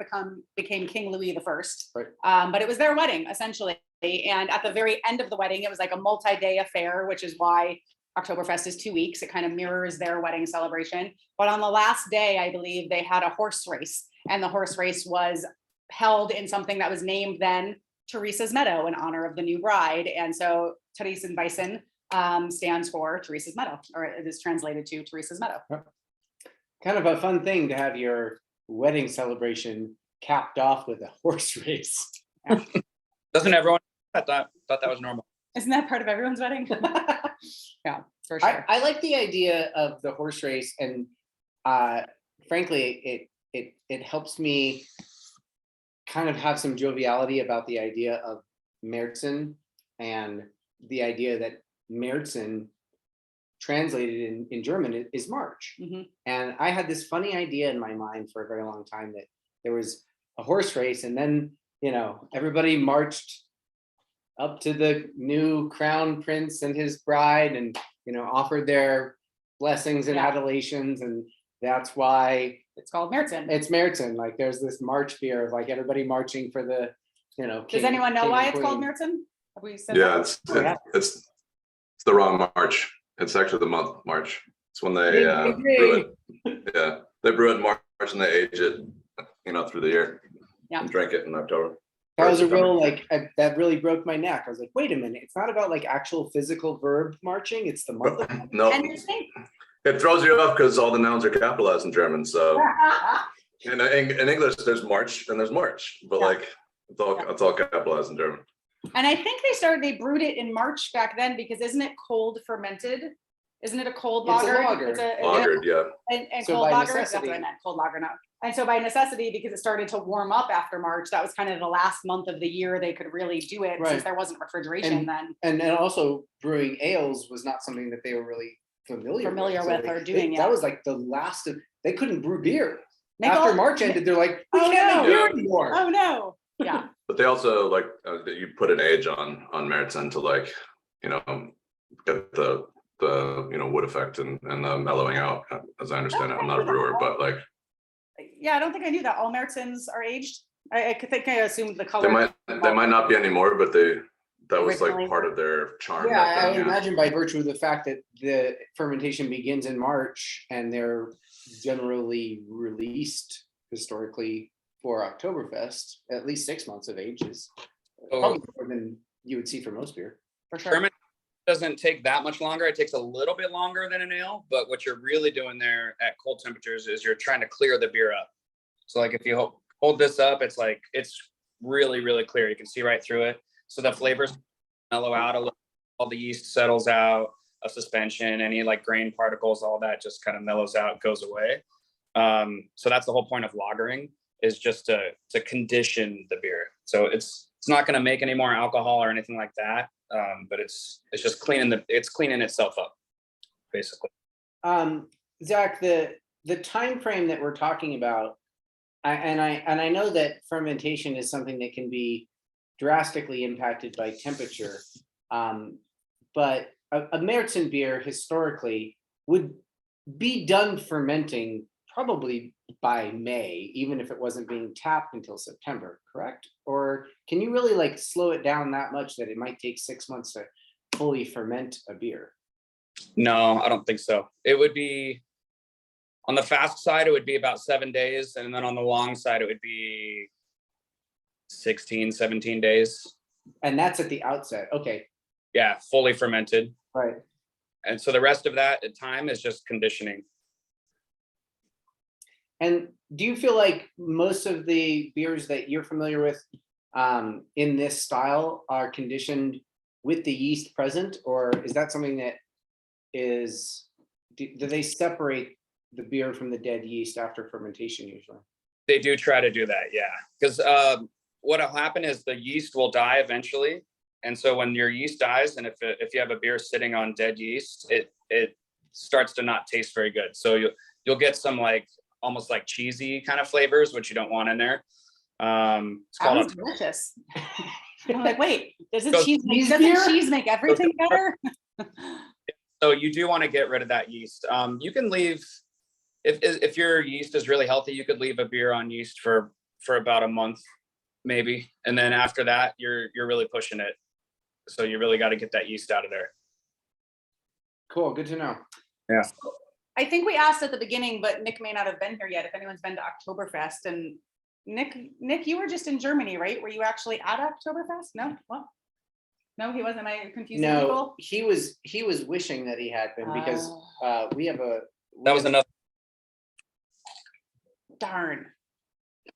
became King Louis the First. Right. But it was their wedding essentially. And at the very end of the wedding, it was like a multi-day affair, which is why Oktoberfest is 2 weeks. It kind of mirrors their wedding celebration. But on the last day, I believe they had a horse race, and the horse race was held in something that was named then Teresa's Meadow in honor of the new bride. And so Weissen stands for Teresa's Meadow, or it is translated to Teresa's Meadow. Kind of a fun thing to have your wedding celebration capped off with a horse race. Doesn't everyone? I thought that was normal. Isn't that part of everyone's wedding? Yeah, for sure. I like the idea of the horse race, and frankly, it helps me kind of have some joviality about the idea of Märzen, and the idea that Märzen translated in German is March. Mhm. And I had this funny idea in my mind for a very long time that there was a horse race, and then, you know, everybody marched up to the new crown prince and his bride, and, you know, offered their blessings and Yeah. adulations, and that's why It's called Märzen. it's Märzen. Like, there's this march beer of like everybody marching for the, you know. Does king- anyone know king why and it's called queen. Märzen? Have we said Yeah, that? it's the wrong March. It's actually the month March. It's when they Ding, ding, brew it. Yeah, they brew it in March and they age it, you know, through the year. Yeah. And drink it in October. That was a September. real, like, that really broke my neck. I was like, wait a minute, it's not about like actual physical verb marching, it's the month of. No, And you're saying, it throws you off because all the nouns are capitalized in German. So in English, there's March and there's March, but Yeah. like it's all capitalized in German. and I think they brewed it in March back then, because isn't it cold fermented? Isn't it a cold It's a lager? lager. Lagered, yeah. And So cold by lager, that's what I necessity- meant, cold lager, no. And so by necessity, because it started to warm up after March, that was kind of the last month of the year they could really do it, Right. since there wasn't refrigeration And- then. And also brewing ales was not something that they were really familiar Familiar with or they- doing, yeah. That was like the last of, they couldn't brew beer. Make After all- March ended, they're like, we Oh, can't make no. beer anymore. Oh, no, yeah, But they also like that you put an age on Märzen to like, you know, get the you know, wood effect and the mellowing out, as I understand it. I'm not a brewer, but like yeah, I don't think I knew that, all Märzens are aged. I could think, I assumed the color. they might not be anymore, but that was Originally. like part of their charm. Yeah, back I then, would imagine by virtue of the fact that the fermentation begins in March and they're generally released historically for Oktoberfest, at least 6 months of age is Oh. probably more than you would see for most beer. For sure. Ferment doesn't take that much longer. It takes a little bit longer than an ale, but what you're really doing there at cold temperatures is you're trying to clear the beer up. So like if you hold this up, it's like, it's really, really clear. You can see right through it. So the flavors mellow out a little, all the yeast settles out of suspension, any like grain particles, all that just kind of mellows out, goes away. So that's the whole point of lagering, is just to condition the beer. So it's not going to make any more alcohol or anything like that. But it's just cleaning itself up, basically. Zach, the time frame that we're talking about, I know that fermentation is something that can be drastically impacted by temperature. But a Märzen beer historically would be done fermenting probably by May, even if it wasn't being tapped until September, correct? Or can you really like slow it down that much that it might take 6 months to fully ferment a beer? No, I don't think so. It would be, on the fast side, it would be about 7 days. And then on the long side, it would be 16, 17 days. And that's at the outset. Okay, Yeah, fully fermented. right. And so the rest of that time is just conditioning. And do you feel like most of the beers that you're familiar with in this style are conditioned with the yeast present, or is that something that is, do they separate the beer from the dead yeast after fermentation usually? They do try to do that, yeah. Because what'll happen is the yeast will die eventually. And so when your yeast dies, and if you have a beer sitting on dead yeast, it starts to not taste very good. So you'll get some like almost like cheesy kind of flavors, which you don't want in there. It's called Sounds delicious. I'm like, wait, doesn't So cheese cheese doesn't beer? cheese make everything better? So you do want to get rid of that yeast. You can leave, if your yeast is really healthy, you could leave a beer on yeast for about a month, maybe. And then after that, you're really pushing it. So you really got to get that yeast out of there. Cool, good to know. Yeah. I think we asked at the beginning, but Nick may not have been here yet, if anyone's been to Oktoberfest. And Nick, you were just in Germany, right? Were you actually at Oktoberfest? No? What? No, he wasn't. Am I confusing No, people? he was wishing that he had been because we have a. That was another. Darn.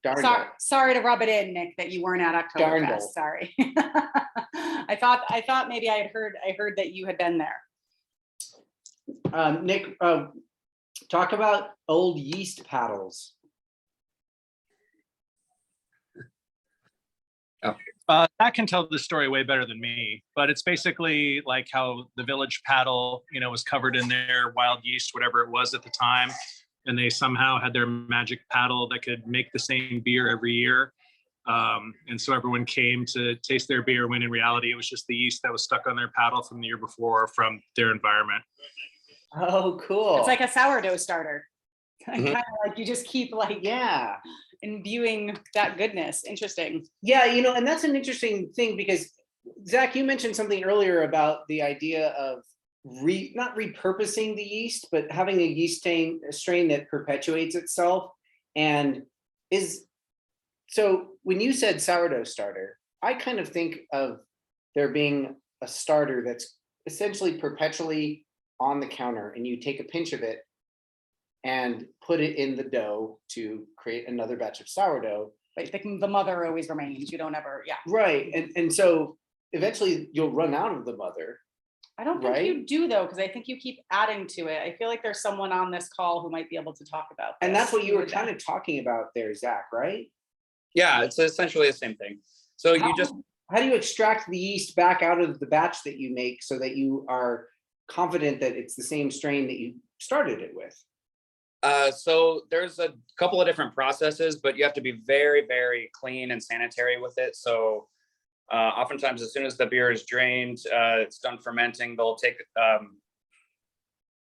Darn Sorry, it. sorry to rub it in, Nick, that you weren't at Darn Oktoberfest. it. Sorry. I thought maybe I heard that you had been there. Nick, talk about old yeast paddles. That can tell the story way better than me, but it's basically like how the village paddle, was covered in their wild yeast, whatever it was at the time. And they somehow had their magic paddle that could make the same beer every year. And so everyone came to taste their beer when in reality, it was just the yeast that was stuck on their paddle from the year before from their environment. Oh, cool. It's like a sourdough starter. Mhm. Kind of like you just keep like Yeah. imbuing that goodness. Interesting. Yeah, and that's an interesting thing because Zach, you mentioned something earlier about the idea of not repurposing the yeast, but having a strain that perpetuates itself. And so when you said sourdough starter, I kind of think of there being a starter that's essentially perpetually on the counter, and you take a pinch of it and put it in the dough to create another batch of sourdough. Like the mother always remains. You don't ever, yeah. Right. And so eventually you'll run out of the mother. I don't think you Right? do though, because I think you keep adding to it. I feel like there's someone on this call who might be able to talk about And this. that's what you were Who kind of talking about there, Zach, right? Yeah, it's essentially the same thing. So you just How do you extract the yeast back out of the batch that you make so that you are confident that it's the same strain that you started it with? So there's a couple of different processes, but you have to be very, very clean and sanitary with it. So oftentimes, as soon as the beer is drained, it's done fermenting. They'll take,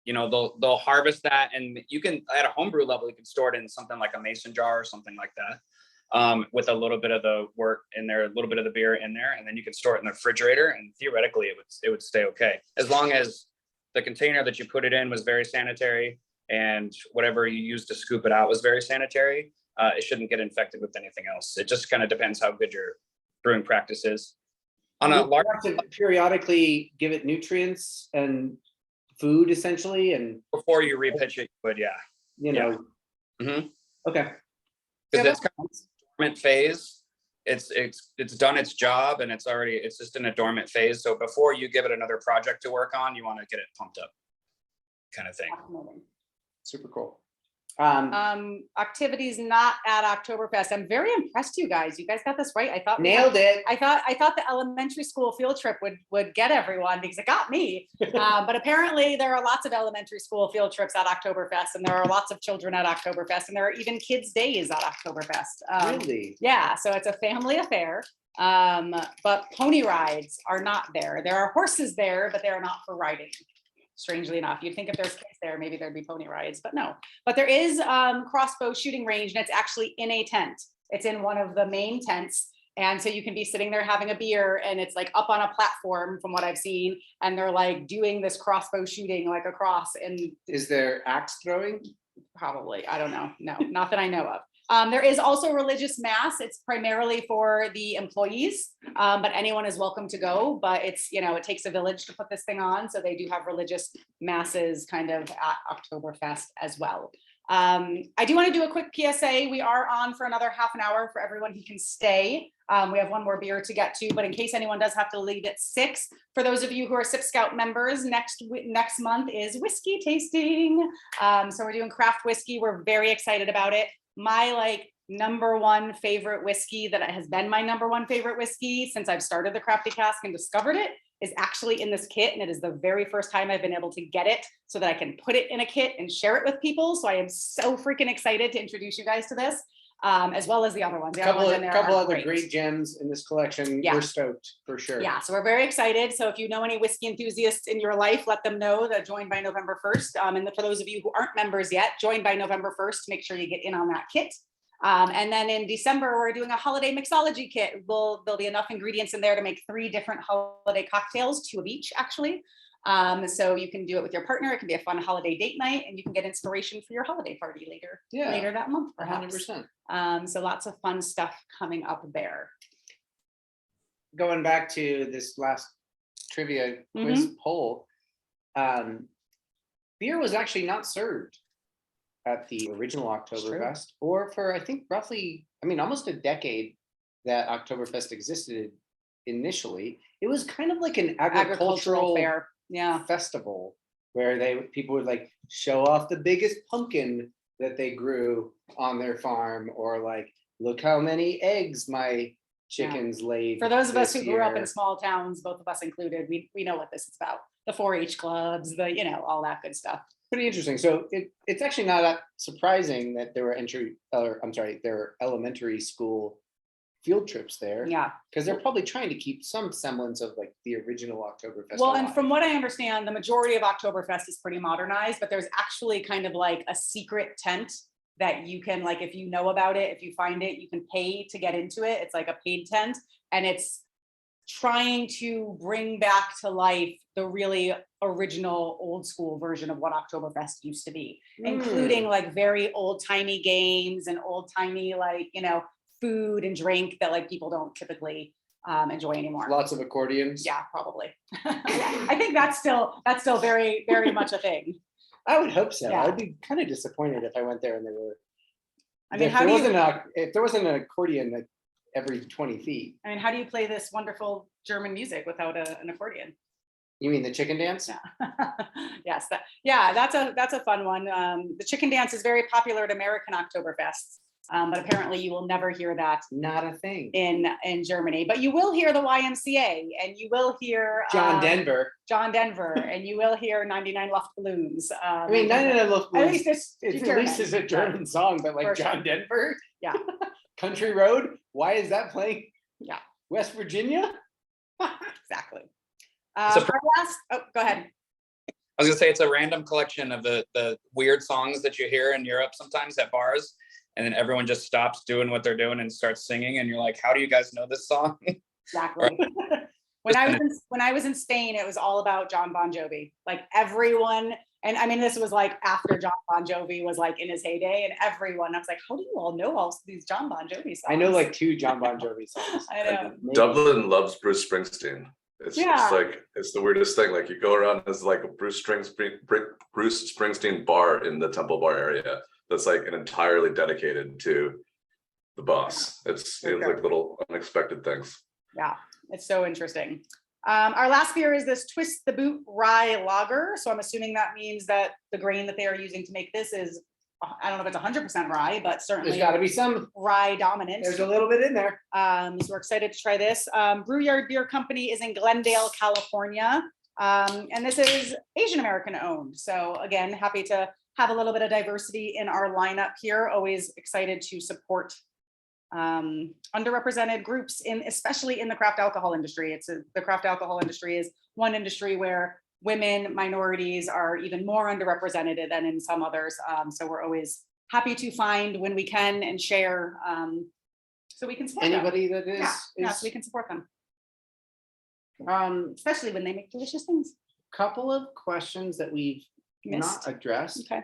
they'll harvest that, and you can at a homebrew level, you can store it in something like a mason jar or something like that, with a little bit of the wort in there, a little bit of the beer in there, and then you can store it in the refrigerator, and theoretically, it would stay okay as long as the container that you put it in was very sanitary. And whatever you use to scoop it out was very sanitary. It shouldn't get infected with anything else. It just kind of depends how good your brewing practice is. On a You large, have to periodically give it nutrients and food essentially, and before you repitch it, but yeah, Mhm. Okay. because it's kind of dormant phase. It's done its job, and it's just in a dormant phase. So before you give it another project to work on, you want to get it pumped up, kind of thing. Fascinating. Super cool. Activities not at Oktoberfest. I'm very impressed, you guys. You guys got this right. I thought Nailed it. I thought the elementary school field trip would get everyone because it got me. But apparently there are lots of elementary school field trips at Oktoberfest, and there are lots of children at Oktoberfest, and there are even kids' days at Oktoberfest. Really? Yeah, so it's a family affair. But pony rides are not there. There are horses there, but they are not for riding. Strangely enough, you'd think if there's kids there, maybe there'd be pony rides, but no. But there is crossbow shooting range, and it's actually in a tent. It's in one of the main tents. And so you can be sitting there having a beer, and it's like up on a platform from what I've seen. And they're like doing this crossbow shooting like across. And Is there axe throwing? probably, I don't know. No, not that I know of. There is also religious mass. It's primarily for the employees, but anyone is welcome to go. But it's, it takes a village to put this thing on. So they do have religious masses kind of at Oktoberfest as well. I do want to do a quick PSA. We are on for another half an hour for everyone who can stay. We have one more beer to get to, but in case anyone does have to leave at 6, for those of you who are SipScout members, next month is whiskey tasting. So we're doing craft whiskey. We're very excited about it. My number one favorite whiskey that has been my number one favorite whiskey since I've started the Crafty Cask and discovered it is actually in this kit. And it is the very first time I've been able to get it so that I can put it in a kit and share it with people. So I am so freaking excited to introduce you guys to this, as well as the other ones. The other ones in there Couple are other great gems in this collection. Yeah. We're stoked for sure. Yeah, so we're very excited. So if you know any whiskey enthusiasts in your life, let them know that join by November 1st. And for those of you who aren't members yet, join by November 1st to make sure you get in on that kit. And then in December, we're doing a holiday mixology kit. There'll be enough ingredients in there to make 3 different holiday cocktails, 2 of each actually. So you can do it with your partner. It can be a fun holiday date night, and you can get inspiration for your holiday party later that month, perhaps. 100%. So lots of fun stuff coming up there. Going back to this last trivia quiz poll, beer was actually not served at the original It's true. Oktoberfest, or for, I think, roughly, I mean, almost a decade that Oktoberfest existed initially. It was kind of like an Agricultural agricultural fair. Yeah. festival where people would like show off the biggest pumpkin that they grew on their farm, or like, look how many eggs my chickens laid. For those of us this who grew up in year." small towns, both of us included, we know what this is about. The 4-H clubs, all that good stuff. Pretty interesting. So it's actually not that surprising that there were elementary school field trips there. Yeah. Because they're probably trying to keep some semblance of like the original Oktoberfest. Well, and alive. from what I understand, the majority of Oktoberfest is pretty modernized, but there's actually kind of like a secret tent that you can, like, if you know about it, if you find it, you can pay to get into it. It's like a paid tent, and it's trying to bring back to life the really original old school version of what Oktoberfest used to be, including like very old timey games and old timey, like, food and drink that like people don't typically enjoy anymore. Lots of accordions. Yeah, probably. I think that's still very, very much a thing. I would hope so. Yeah. I'd be kind of disappointed if I went there and there were. I mean, If there wasn't an accordion like every 20 feet. how do you play this wonderful German music without an accordion? You mean the chicken dance? Yes, that's a fun one. The chicken dance is very popular at American Oktoberfests, but apparently you will never hear that Not a thing. in Germany. But you will hear the YMCA, and you will hear John Denver. and you will hear 99 Luftballons. I mean, 99 Luftballons. At least it's At least it's a German song, but like For John sure. Denver. Yeah. Country Road. Why is that playing? Yeah. West Virginia. Exactly. So- Go ahead. I was gonna say it's a random collection of the weird songs that you hear in Europe sometimes at bars, and then everyone just stops doing what they're doing and starts singing, and you're like, how do you guys know this song? Exactly. When I was in Spain, it was all about John Bon Jovi. Like everyone, and I mean, this was like after John Bon Jovi was like in his heyday, and everyone, I was like, how do you all know all these John Bon Jovi songs? I know like 2 John Bon Jovi songs. I know. Maybe. Dublin loves Bruce Springsteen. It's Yeah. just like, it's the weirdest thing. Like you go around, there's like a Bruce Springsteen bar in the Temple Bar area that's like an entirely dedicated to the boss. It's like little unexpected things. Yeah, it's so interesting. Our last beer is this Twist the Boot Rye Lager. So I'm assuming that means that the grain that they are using to make this is, I don't know if it's 100% rye, but There's certainly got to be some. rye dominant. There's a little bit in there. So we're excited to try this. Breward Beer Company is in Glendale, California. And this is Asian American owned. So again, happy to have a little bit of diversity in our lineup here. Always excited to support underrepresented groups, especially in the craft alcohol industry. The craft alcohol industry is one industry where women, minorities are even more underrepresented than in some others. So we're always happy to find when we can and share, so we can support Anybody that them. So we can support them. Especially when they make delicious things. Couple of questions that we've Missed. not addressed. Okay.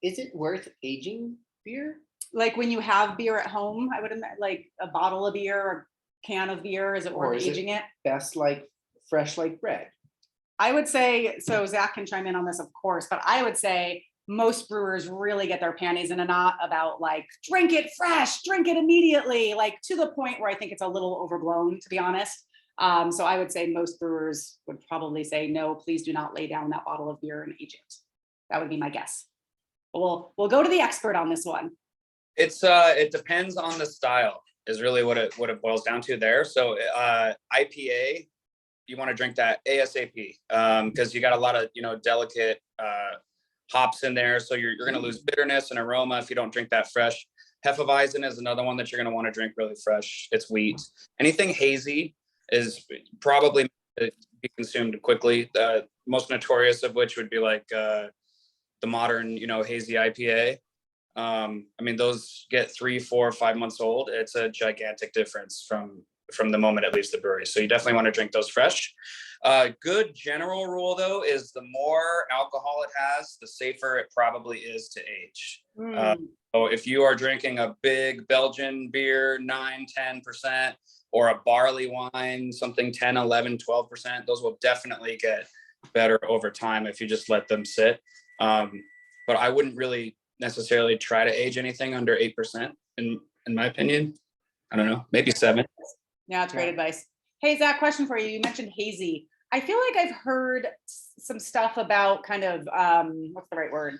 Is it worth aging beer? Like when you have beer at home, I would imagine, like a bottle of beer or can of beer, is it Or worth is it- aging it? Best like fresh like bread. I would say, so Zach can chime in on this, of course, but I would say most brewers really get their panties in a knot about like, drink it fresh, drink it immediately, like to the point where I think it's a little overblown, to be honest. So I would say most brewers would probably say, no, please do not lay down that bottle of beer and age it. That would be my guess. But we'll go to the expert on this one. It depends on the style is really what it boils down to there. So IPA, you want to drink that ASAP because you got a lot of delicate hops in there, so you're going to lose bitterness and aroma if you don't drink that fresh. Hefeweizen is another one that you're going to want to drink really fresh. It's wheat. Anything hazy is probably meant to be consumed quickly. The most notorious of which would be like the modern hazy IPA. I mean, those get 3, 4, 5 months old. It's a gigantic difference from the moment it leaves the brewery. So you definitely want to drink those fresh. Good general rule though is the more alcohol it has, the safer it probably is to age. So if you are drinking a big Belgian beer, 9, 10%, or a barley wine, something 10, 11, 12%, those will definitely get better over time if you just let them sit. But I wouldn't really necessarily try to age anything under 8%, in my opinion. I don't know, maybe 7. Yeah, it's great advice. Hey, Zach, question for you. You mentioned hazy. I feel like I've heard some stuff about kind of, what's the right word?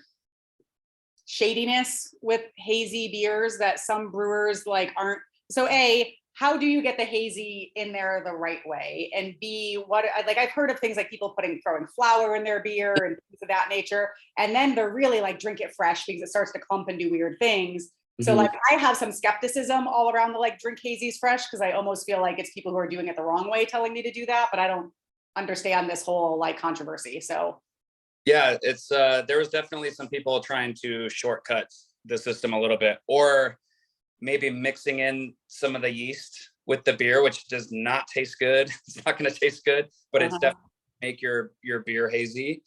Shadiness with hazy beers that some brewers like aren't. So A, how do you get the hazy in there the right way? And B, what, like I've heard of things like people throwing flour in their beer and things of that nature. And then they're really like drink it fresh because it starts to clump and do weird things. So like I have some skepticism all around the like drink hazies fresh because I almost feel like it's people who are doing it the wrong way telling me to do that, but I don't understand this whole like controversy. So yeah, it's there was definitely some people trying to shortcut the system a little bit, or maybe mixing in some of the yeast with the beer, which does not taste good. It's not going to taste good, but it's definitely make your beer hazy.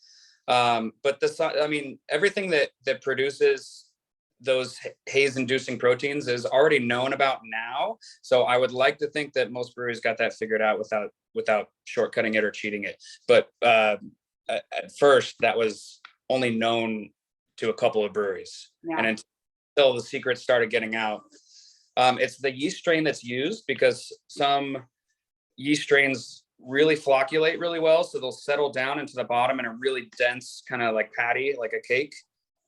But I mean, everything that produces those haze inducing proteins is already known about now. So I would like to think that most breweries got that figured out without shortcutting it or cheating it. But at first that was only known to a couple of breweries. yeah. And until the secrets started getting out, it's the yeast strain that's used, because some yeast strains really flocculate really well. So they'll settle down into the bottom in a really dense kind of like patty, like a cake.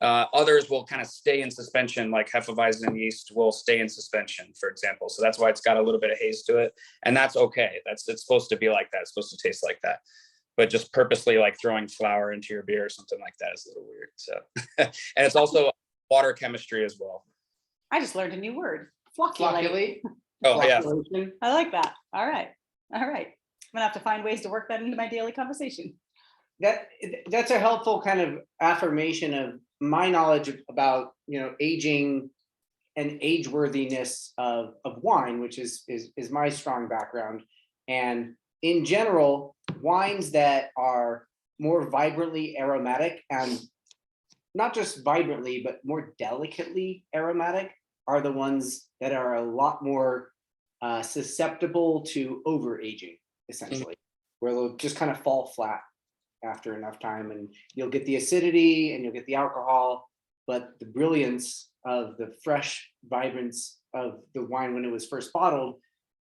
Others will kind of stay in suspension, like Hefeweizen yeast will stay in suspension, for example. So that's why it's got a little bit of haze to it. And that's okay. It's supposed to be like that. It's supposed to taste like that. But just purposely like throwing flour into your beer or something like that is a little weird. So, and it's also water chemistry as well. I just learned a new word. Flocculate. Oh yeah. I like that. All right. I'm gonna have to find ways to work that into my daily conversation. That's a helpful kind of affirmation of my knowledge about, aging and age worthiness of wine, which is my strong background. And in general, wines that are more vibrantly aromatic, and not just vibrantly, but more delicately aromatic, are the ones that are a lot more susceptible to overaging, essentially, where they'll just kind of fall flat after enough time, and you'll get the acidity and you'll get the alcohol, but the brilliance of the fresh vibrance of the wine when it was first bottled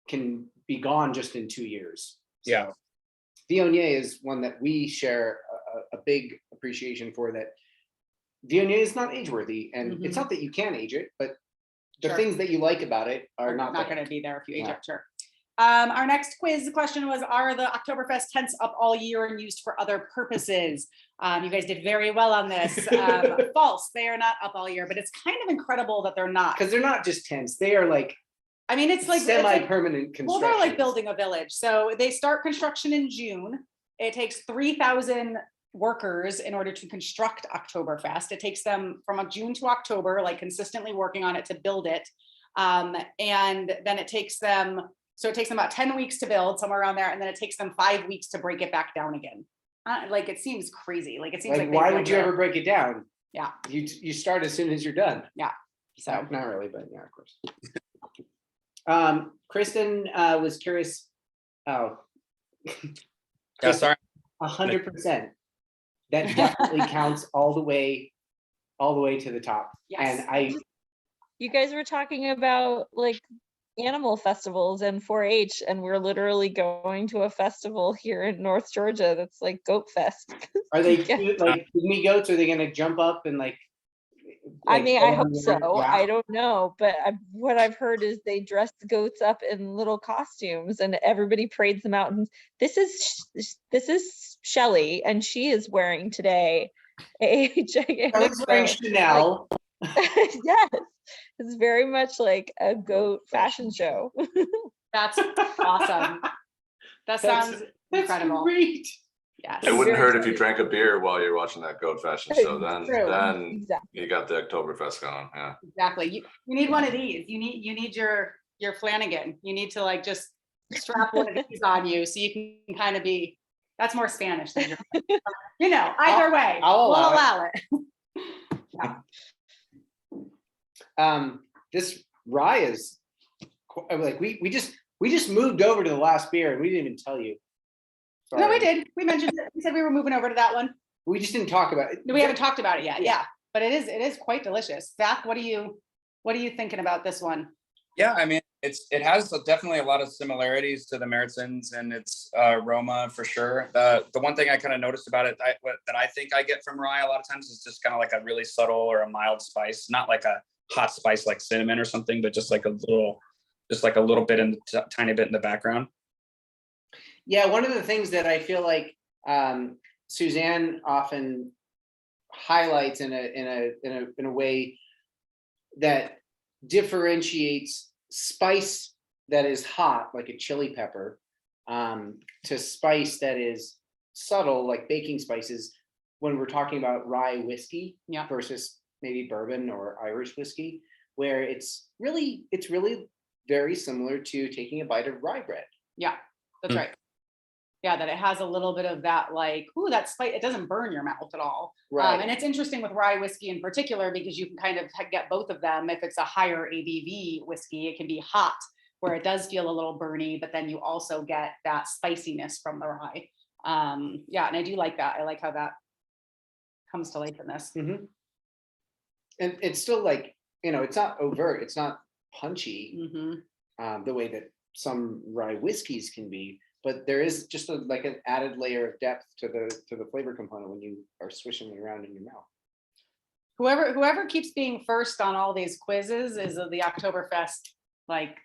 can be gone just in 2 years. So, yeah. Viognier is one that we share a big appreciation for. That Viognier is not age worthy, and it's not that you can't age it, but the things that you like about it are not going to be there if you age it. Sure. Our next quiz question was, are the Oktoberfest tents up all year and used for other purposes? You guys did very well on this. False, they are not up all year, but it's kind of incredible that they're not. Because they're not just tents, they are like, I mean, it's like semi-permanent construction. Well, they're like building a village. So they start construction in June. It takes 3,000 workers in order to construct Oktoberfest. It takes them from June to October, like consistently working on it to build it. And then it takes them about 10 weeks to build, somewhere around there. And then it takes them 5 weeks to break it back down again. Like, it seems crazy. Like, it seems like why would you ever break it down? Yeah. You start as soon as you're done. Yeah. So not really, but yeah, of course. Kristen was curious. Oh, Yeah, sorry. 100%. That definitely counts all the way to the top. Yes. And you guys were talking about like animal festivals and 4-H, and we're literally going to a festival here in North Georgia that's like Goat Fest. Are they cute, like pygmy goats? Are they going to jump up and like I mean, I hope so. Yeah. I don't know, but what I've heard is they dress the goats up in little costumes, and everybody parades them out. And this is Shelly, and she is wearing today a gigantic. Wearing Chanel. Yes, it's very much like a goat fashion show. that's awesome. That sounds incredible. Great. Yes. It wouldn't hurt if you drank a beer while you're watching that goat fashion show. Then Exactly. you got the Oktoberfest going. Yeah. Exactly. You need one of these. You need your Flanagan. You need to like just strap one of these on you so you can kind of be. That's more Spanish than either way. I'll we'll allow it. Yeah. This rye is like we just moved over to the last beer and we didn't even tell you. Sorry. No, we did. We mentioned it. We said we were moving over to that one. We just didn't talk about it. We haven't talked about it yet. Yeah. but it is quite delicious. Zach, what are you thinking about this one? Yeah, I mean, it has definitely a lot of similarities to the Märzen's and its aroma for sure. The one thing I kind of noticed about it that I think I get from rye a lot of times is just kind of like a really subtle or a mild spice, not like a hot spice like cinnamon or something, but just like a little bit in the tiny bit in the background. Yeah, one of the things that I feel like Suzanne often highlights in a way that differentiates spice that is hot, like a chili pepper, to spice that is subtle, like baking spices, when we're talking about rye whiskey versus maybe bourbon or Irish whiskey, where it's really very similar to taking a bite of rye bread. Yeah, that's right. Yeah, that it has a little bit of that, like, ooh, that spice, it doesn't burn your mouth at all. Right. And it's interesting with rye whiskey in particular, because you can kind of get both of them. If it's a higher ABV whiskey, it can be hot, where it does feel a little burny, but then you also get that spiciness from the rye. Yeah, and I do like that. I like how that comes to life in this. Mm-hmm. And it's still like, it's not overt, it's not punchy, the way that some rye whiskeys can be. But there is just like an added layer of depth to the flavor component when you are swishing it around in your mouth. Whoever keeps being first on all these quizzes is the Oktoberfest, like,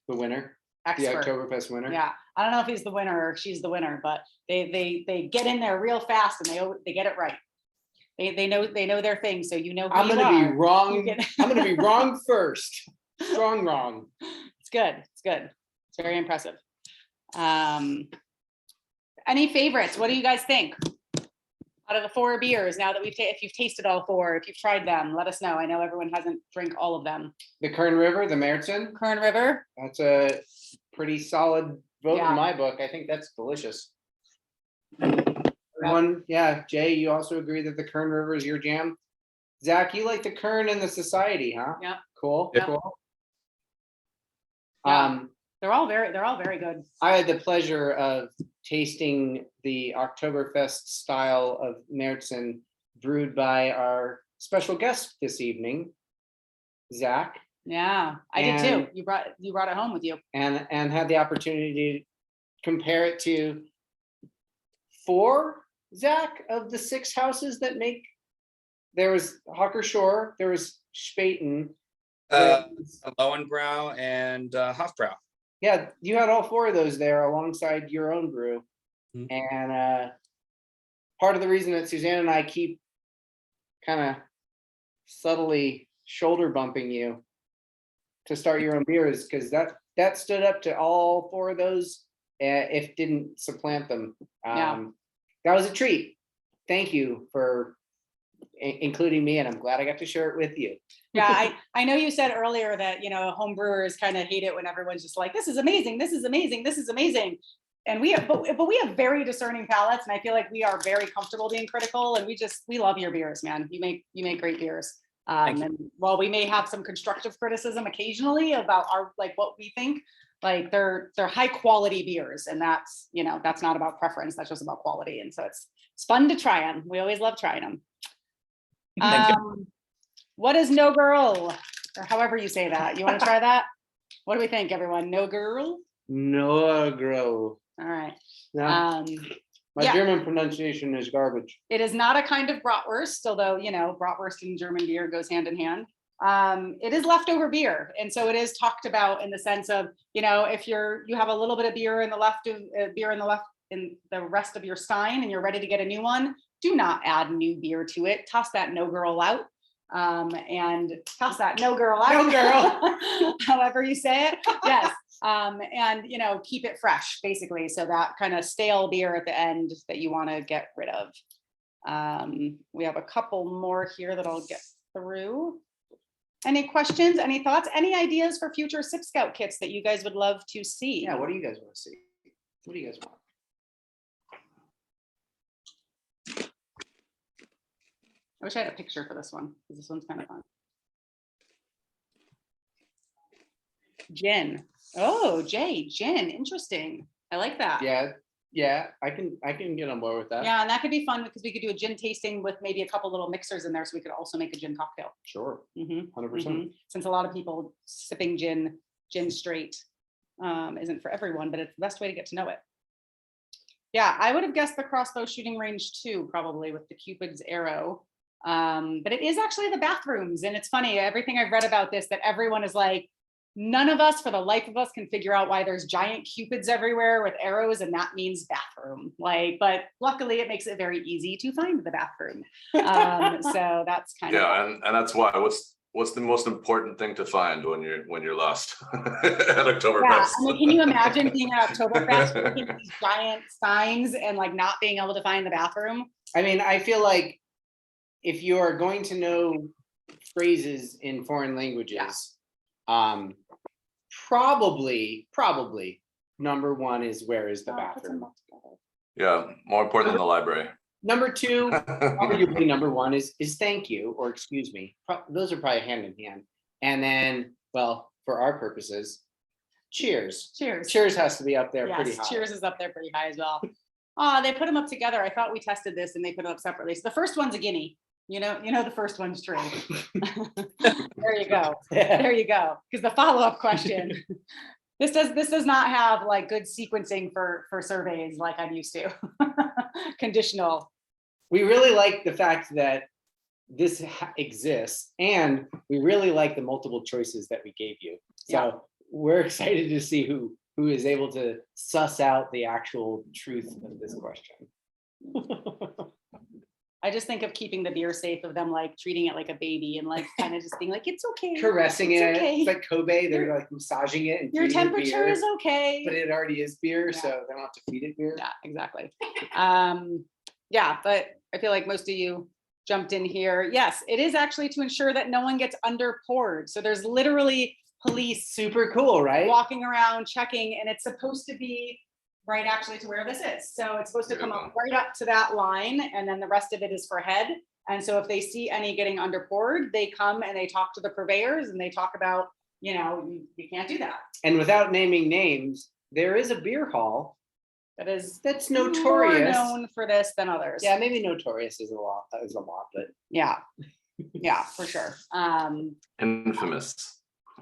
The winner, expert. the Oktoberfest winner. Yeah, I don't know if he's the winner or she's the winner, but they get in there real fast and they get it right. They know their thing, so you know who I'm you gonna are. be wrong. I'm gonna be wrong first. Wrong. It's good. It's very impressive. Any favorites? What do you guys think out of the 4 beers? Now that if you've tasted all 4, if you've tried them, let us know. I know everyone hasn't drank all of them. The Kern River, the Märzen. Kern River. That's a pretty solid vote Yeah. in my book. I think that's delicious. Everyone, yeah, Jay, you also agree that the Kern River is your jam? Zach, you like the Kern and the Society, huh? Yeah. Cool. Yeah. Cool. Yeah. They're all very good. I had the pleasure of tasting the Oktoberfest style of Märzen brewed by our special guest this evening, Zach. Yeah, I did too. You brought it home with you. And had the opportunity to compare it to 4, Zach, of the 6 houses that make. There was Hawker Shore, there was Spaten. Lowenbrow and Hofbrau. Yeah, you had all 4 of those there alongside your own brew. And part of the reason that Suzanne and I keep kind of subtly shoulder bumping you to start your own beer is because that stood up to all 4 of those, if didn't supplant them. That was a treat. Thank you for including me, and I'm glad I got to share it with you. Yeah, I know you said earlier that, home brewers kind of hate it when everyone's just like, this is amazing, this is amazing, this is amazing. And we have, but we have very discerning palates, and I feel like we are very comfortable being critical, and we love your beers, man. You make great beers. And while we may have some constructive criticism occasionally about what we think, like they're high quality beers, and that's not about preference, that's just about quality. And so it's fun to try them. We always love trying them. What is no girl, or however you say that? You want to try that? What do we think, everyone? No girl? No grow. All right. No. My German pronunciation is garbage. It is not a kind of bratwurst, although, bratwurst and German beer goes hand in hand. It is leftover beer. And so it is talked about in the sense of, if you have a little bit of beer in the rest of your stein and you're ready to get a new one, do not add new beer to it. Toss that no girl out. And toss that no girl out. No girl. However you say it. Yes. And keep it fresh, basically. So that kind of stale beer at the end that you want to get rid of. We have a couple more here that I'll get through. Any questions, any thoughts, any ideas for future SipScout kits that you guys would love to see? Yeah, what do you guys want to see? What do you guys want? I wish I had a picture for this one, because this one's kind of fun. Gin. Oh, Jay, gin. Interesting. I like that. Yeah, Yeah, I can get on board with that. Yeah, and that could be fun because we could do a gin tasting with maybe a couple little mixers in there, so we could also make a gin cocktail. Sure, Mhm, 100%. mhm. Since a lot of people sipping gin straight isn't for everyone, but it's the best way to get to know it. Yeah, I would have guessed the crossbow shooting range too, probably with the Cupid's arrow. But it is actually the bathrooms, and it's funny. Everything I've read about this, that everyone is like, none of us, for the life of us, can figure out why there's giant Cupids everywhere with arrows, and that means bathroom. Like, but luckily, it makes it very easy to find the bathroom. So that's kind of Yeah, and that's why. What's the most important thing to find when you're lost at Oktoberfest? yeah. I mean, can you imagine being at Oktoberfest looking at these giant signs and like not being able to find the bathroom? I mean, I feel like if you are going to know phrases in foreign languages, probably number one is where is the bathroom? Yeah, more important than the library. Number two, arguably number one is thank you or excuse me. Those are probably hand in hand. And then, well, for our purposes, cheers. Cheers. Cheers has to be up there pretty Yes, high. cheers is up there pretty high as well. They put them up together. I thought we tested this and they put them up separately. So the first one's a guinea. You know the first one's true. There you go. There you go. Because the follow-up question, this does not have like good sequencing for surveys like I'm used to. Conditional. We really like the fact that this exists, and we really like the multiple choices that we gave you. So Yeah. we're excited to see who is able to suss out the actual truth of this question. I just think of keeping the beer safe, of them like treating it like a baby and like kind of just being like, it's okay. Caressing It's it, okay. it's like Kobe, they're like massaging it and Your feeding it temperature beer, is okay. but it already is beer, Yeah. so they don't have to feed it beer. Yeah, exactly. Yeah, but I feel like most of you jumped in here. Yes, it is actually to ensure that no one gets under poured. So there's literally police Super cool, right? walking around checking, and it's supposed to be right actually to where this is. So it's supposed to come up right up to that line, and then the rest of it is for head. And so if they see any getting under poured, they come and they talk to the purveyors and they talk about, you can't do that. And without naming names, there is a beer hall that's notorious. More known for this than others. Yeah, maybe notorious is a lot, but Yeah, for sure. Infamous.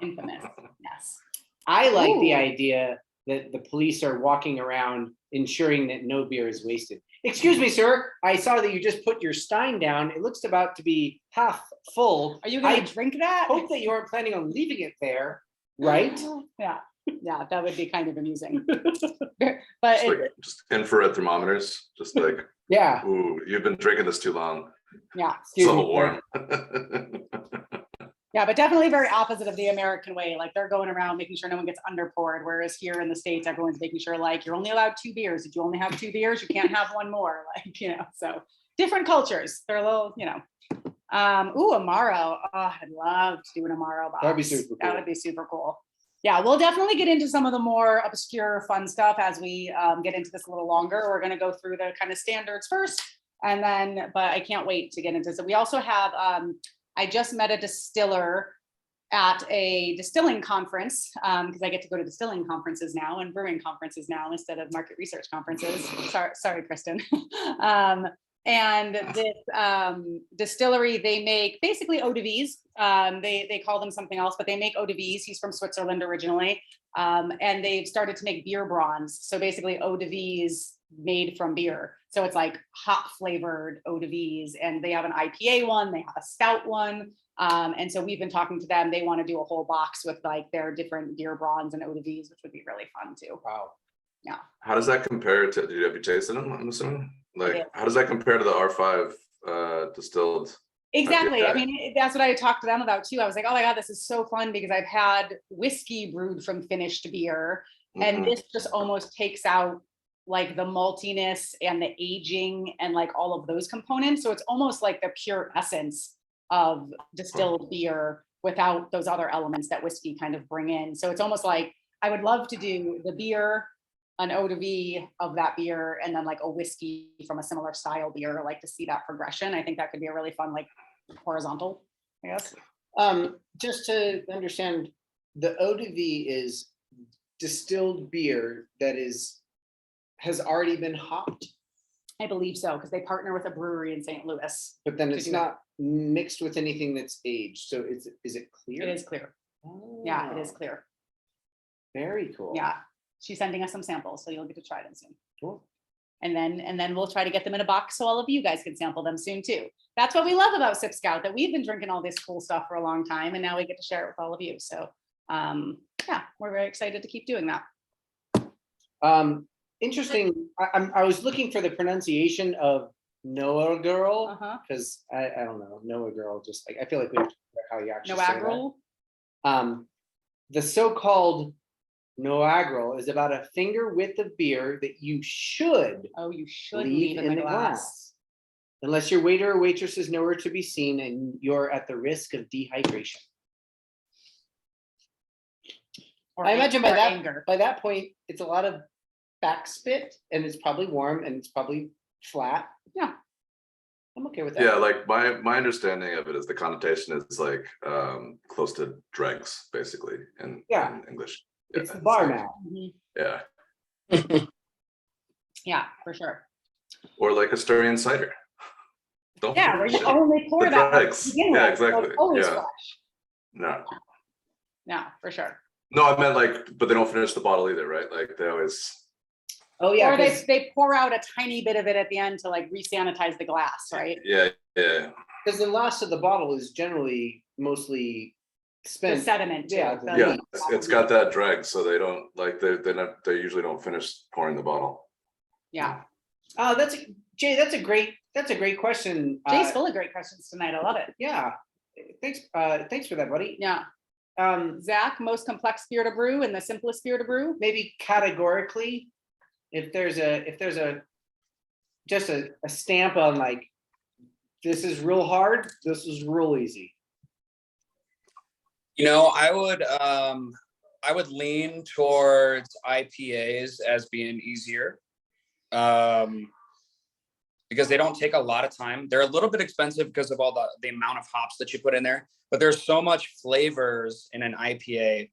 Infamous. Yes. I like the Ooh. idea that the police are walking around ensuring that no beer is wasted. Excuse me, sir. I saw that you just put your stein down. It looks about to be half full. Are you going I to drink that? hope that you aren't planning on leaving it there, right? Yeah, that would be kind of amusing. Just, But like, just infrared thermometers, just like, Yeah. ooh, you've been drinking this too long. yeah, It's Excuse a me, little warm. yeah, but definitely very opposite of the American way. Like they're going around making sure no one gets under poured, whereas here in the States, everyone's making sure like you're only allowed 2 beers. If you only have 2 beers, you can't have one more. Like, so different cultures. They're a little, ooh, Amaro. Oh, I'd love to do an Amaro box. That'd be super That cool. would be super cool. Yeah, we'll definitely get into some of the more obscure fun stuff as we get into this a little longer. We're going to go through the kind of standards first, and then, but I can't wait to get into this. We also have, I just met a distiller at a distilling conference, because I get to go to distilling conferences now and brewing conferences now instead of market research conferences. Sorry, Kristen. And this distillery, they make basically eau de vies. They call them something else, but they make eau de vies. He's from Switzerland originally. And they've started to make beer bronze. So basically eau de vies made from beer. So it's like hop flavored eau de vies. And they have an IPA one, they have a stout one. And so we've been talking to them. They want to do a whole box with like their different beer bronze and eau de vies, which would be really fun too. Wow. How does that compare to, have you tasted them, I'm assuming? Yeah. Like, how does that compare to the R5 distilled? Exactly. I Okay. mean, that's what I talked to them about too. I was like, oh my God, this is so fun because I've had whiskey brewed from finished beer. And Mhm. this just almost takes out like the maltiness and the aging and like all of those components. So it's almost like the pure essence of distilled beer without those other elements that whiskey kind of bring in. So it's almost like I would love to do the beer, an eau de vie of that beer, and then like a whiskey from a similar style beer, like to see that progression. I think that could be a really fun, like horizontal, I guess. Just to understand, the eau de vie is distilled beer that is has already been hopped, I believe so, because they partner with a brewery in St. Louis. but then To it's do not mixed with anything that's aged. So is it clear? It is clear. Yeah, it is Oh, clear. Very cool. Yeah. She's sending us some samples, so you'll get to try them soon. Cool. And then we'll try to get them in a box so all of you guys can sample them soon too. That's what we love about SipScout, that we've been drinking all this cool stuff for a long time, and now we get to share it with all of you. So yeah, we're very excited to keep doing that. Interesting. I was looking for the pronunciation of Noah girl, Uh-huh. because I don't know, Noah girl, just like, I feel like we have to figure out how you actually No say agril. that. The so-called Noagrel is about a finger width of beer that you should Oh, you should leave leave in the glass. unless your waiter or waitress is nowhere to be seen and you're at the risk of dehydration. Or I imagine by or that anger. by that point, it's a lot of backspit and it's probably warm and it's probably flat. Yeah. I'm okay with that. Yeah, like my understanding of it is the connotation is like close to dregs, basically, in English. It's Yeah, the bar like- mat. Mhm. Yeah, Yeah, for sure. or like Asturian cider. Don't Yeah, where finish you it. only pour The that. dregs. to begin Yeah, with, so it's exactly. Always Yeah. fresh. No, Yeah, for sure. no, I meant like, but they don't finish the bottle either, right? Like they always. Oh yeah, Or they 'cause they pour out a tiny bit of it at the end to like re-sanitize the glass, right? Yeah, yeah. the last of the bottle is generally mostly The spent. sediment too. Yeah, the- Yeah, it's got that drag, so they don't like they usually don't finish pouring the bottle. Yeah, Oh, Jay, that's a great question. Jay's full of great questions tonight. I love it. Yeah, thanks for that, buddy. Yeah, Zach, most complex beer to brew and the simplest beer to brew? Maybe categorically, if there's a just a stamp on like, this is real hard, this is real easy. You know, I would lean towards IPAs as being easier. Because they don't take a lot of time. They're a little bit expensive because of all the amount of hops that you put in there, but there's so much flavors in an IPA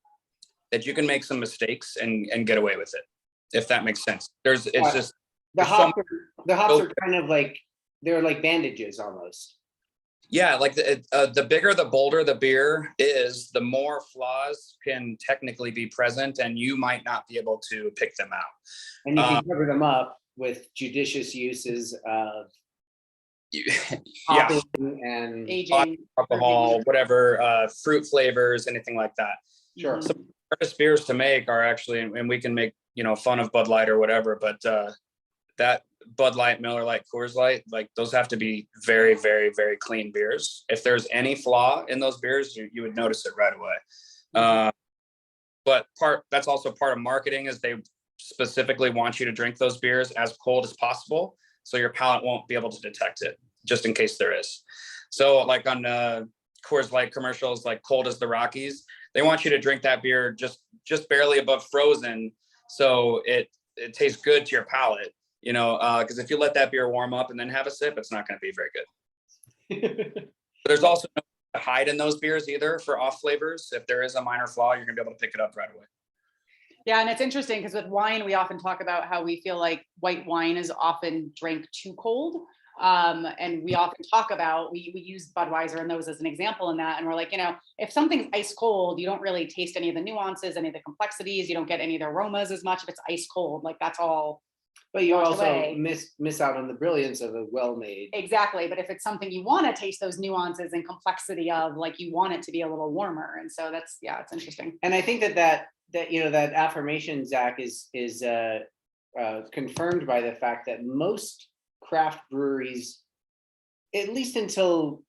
that you can make some mistakes and get away with it, if that makes sense. It's just The There's hops are kind of like, they're like bandages almost. yeah, like the bigger, the bolder the beer is, the more flaws can technically be present, and you might not be able to pick them out. And you can cover them up with judicious uses of Yeah, hopping and Aging. alcohol, whatever, fruit flavors, anything like that. sure. Mhm. Hardest beers to make are actually, and we can make, fun of Bud Light or whatever, but that Bud Light, Miller Lite, Coors Light, like those have to be very, very, very clean beers. If there's any flaw in those beers, you would notice it right away. But that's also part of marketing, is they specifically want you to drink those beers as cold as possible, so your palate won't be able to detect it, just in case there is. So like on Coors Light commercials, like cold as the Rockies, they want you to drink that beer just barely above frozen, so it tastes good to your palate, because if you let that beer warm up and then have a sip, it's not going to be very good. But there's also no hide in those beers either for off flavors. If there is a minor flaw, you're gonna be able to pick it up right away. Yeah, and it's interesting because with wine, we often talk about how we feel like white wine is often drank too cold. And we often talk about, we use Budweiser and those as an example in that. And we're like, if something's ice cold, you don't really taste any of the nuances, any of the complexities. You don't get any of the aromas as much if it's ice cold. Like that's all. But you washed also away. miss out on the brilliance of a well-made. Exactly. But if it's something you want to taste those nuances and complexity of, like you want it to be a little warmer. And so that's, yeah, it's interesting. And I think that affirmation, Zach, is confirmed by the fact that most craft breweries, at least until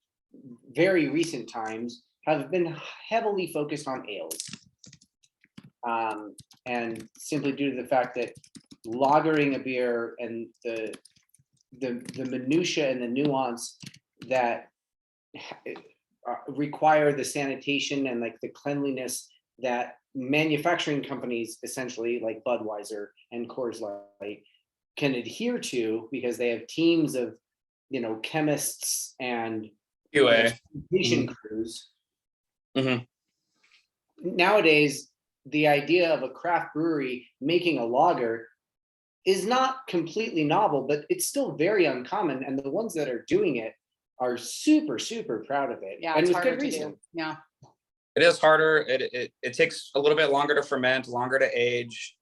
very recent times, have been heavily focused on ales. And simply due to the fact that lagering a beer and the minutia and the nuance that require the sanitation and like the cleanliness that manufacturing companies essentially like Budweiser and Coors Light can adhere to, because they have teams of chemists and QA. sanitation crews. Mhm. Nowadays, the idea of a craft brewery making a lager is not completely novel, but it's still very uncommon. And the ones that are doing it are super, super proud of it. Yeah, And it's with harder good to reason. do. Yeah. It is harder. It takes a little bit longer to ferment, longer to age.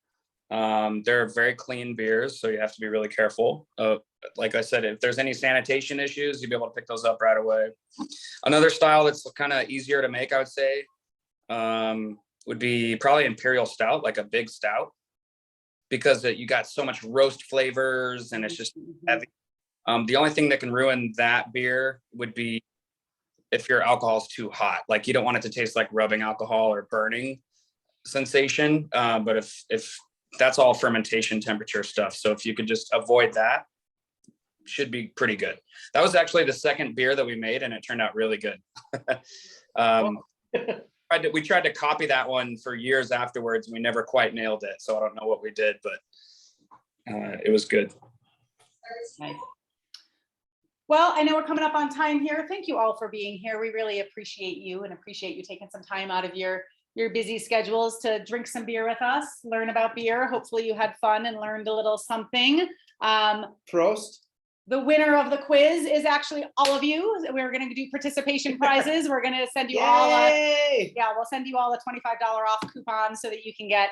They're very clean beers, so you have to be really careful. Like I said, if there's any sanitation issues, you'll be able to pick those up right away. Another style that's kind of easier to make, I would say, would be probably Imperial Stout, like a big stout, because you got so much roast flavors and it's just heavy. The only thing that can ruin that beer would be if your alcohol is too hot. Like, you don't want it to taste like rubbing alcohol or burning sensation. But if that's all fermentation temperature stuff. So if you could just avoid that, should be pretty good. That was actually the second beer that we made, and it turned out really good. We tried to copy that one for years afterwards, and we never quite nailed it. So I don't know what we did, but it was good. Nice. Well, I know we're coming up on time here. Thank you all for being here. We really appreciate you and appreciate you taking some time out of your busy schedules to drink some beer with us, learn about beer. Hopefully you had fun and learned a little something. Prost. The winner of the quiz is actually all of you. We're going to do participation prizes. We're going to send you all we'll send you all a $25 off coupon so that you can get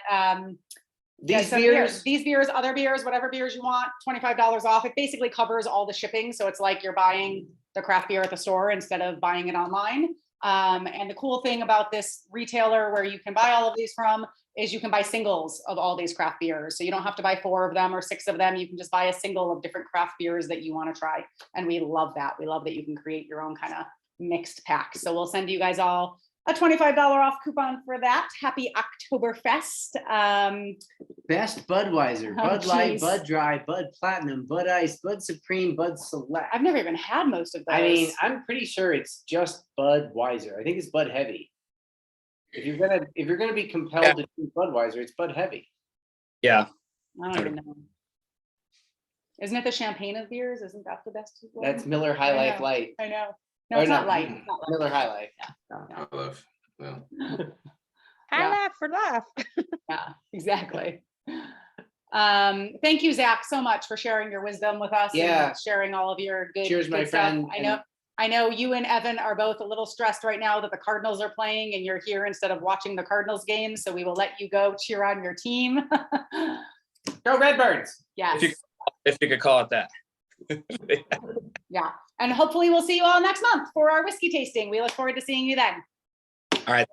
These some beers, these beers, other beers, whatever beers you want, $25 off. It basically covers all the shipping. So it's like you're buying the craft beer at the store instead of buying it online. And the cool thing about this retailer where you can buy all of these from is you can buy singles of all these craft beers. So you don't have to buy 4 of them or 6 of them. You can just buy a single of different craft beers that you want to try. And we love that. We love that you can create your own kind of mixed pack. So we'll send you guys all a $25 off coupon for that. Happy Oktoberfest. best Budweiser, Oh, Bud Light, geez. Bud Dry, Bud Platinum, Bud Ice, Bud Supreme, Bud Select. I've never even had most of those. I mean, I'm pretty sure it's just Budweiser. I think it's Bud Heavy. If you're gonna be compelled to drink Budweiser, it's Bud Heavy. Yeah. I don't even know. Isn't it the champagne of beers? Isn't that the best one? That's Miller High Life know. Light. I know. No, Or it's no, not light. It's not light. Miller High Life. I love, yeah. I laugh for laugh. Yeah, exactly. Thank you, Zach, so much for sharing your wisdom with us. Yeah. And sharing all of your good. Cheers, good my stuff. friend. I know you and Evan are both a little stressed right now that the Cardinals are playing and you're here instead of watching the Cardinals game. So we will let you go cheer on your team. Go Redbirds. Yes. If you could call it that. Yeah. And hopefully we'll see you all next month for our whiskey tasting. We look forward to seeing you then. All right.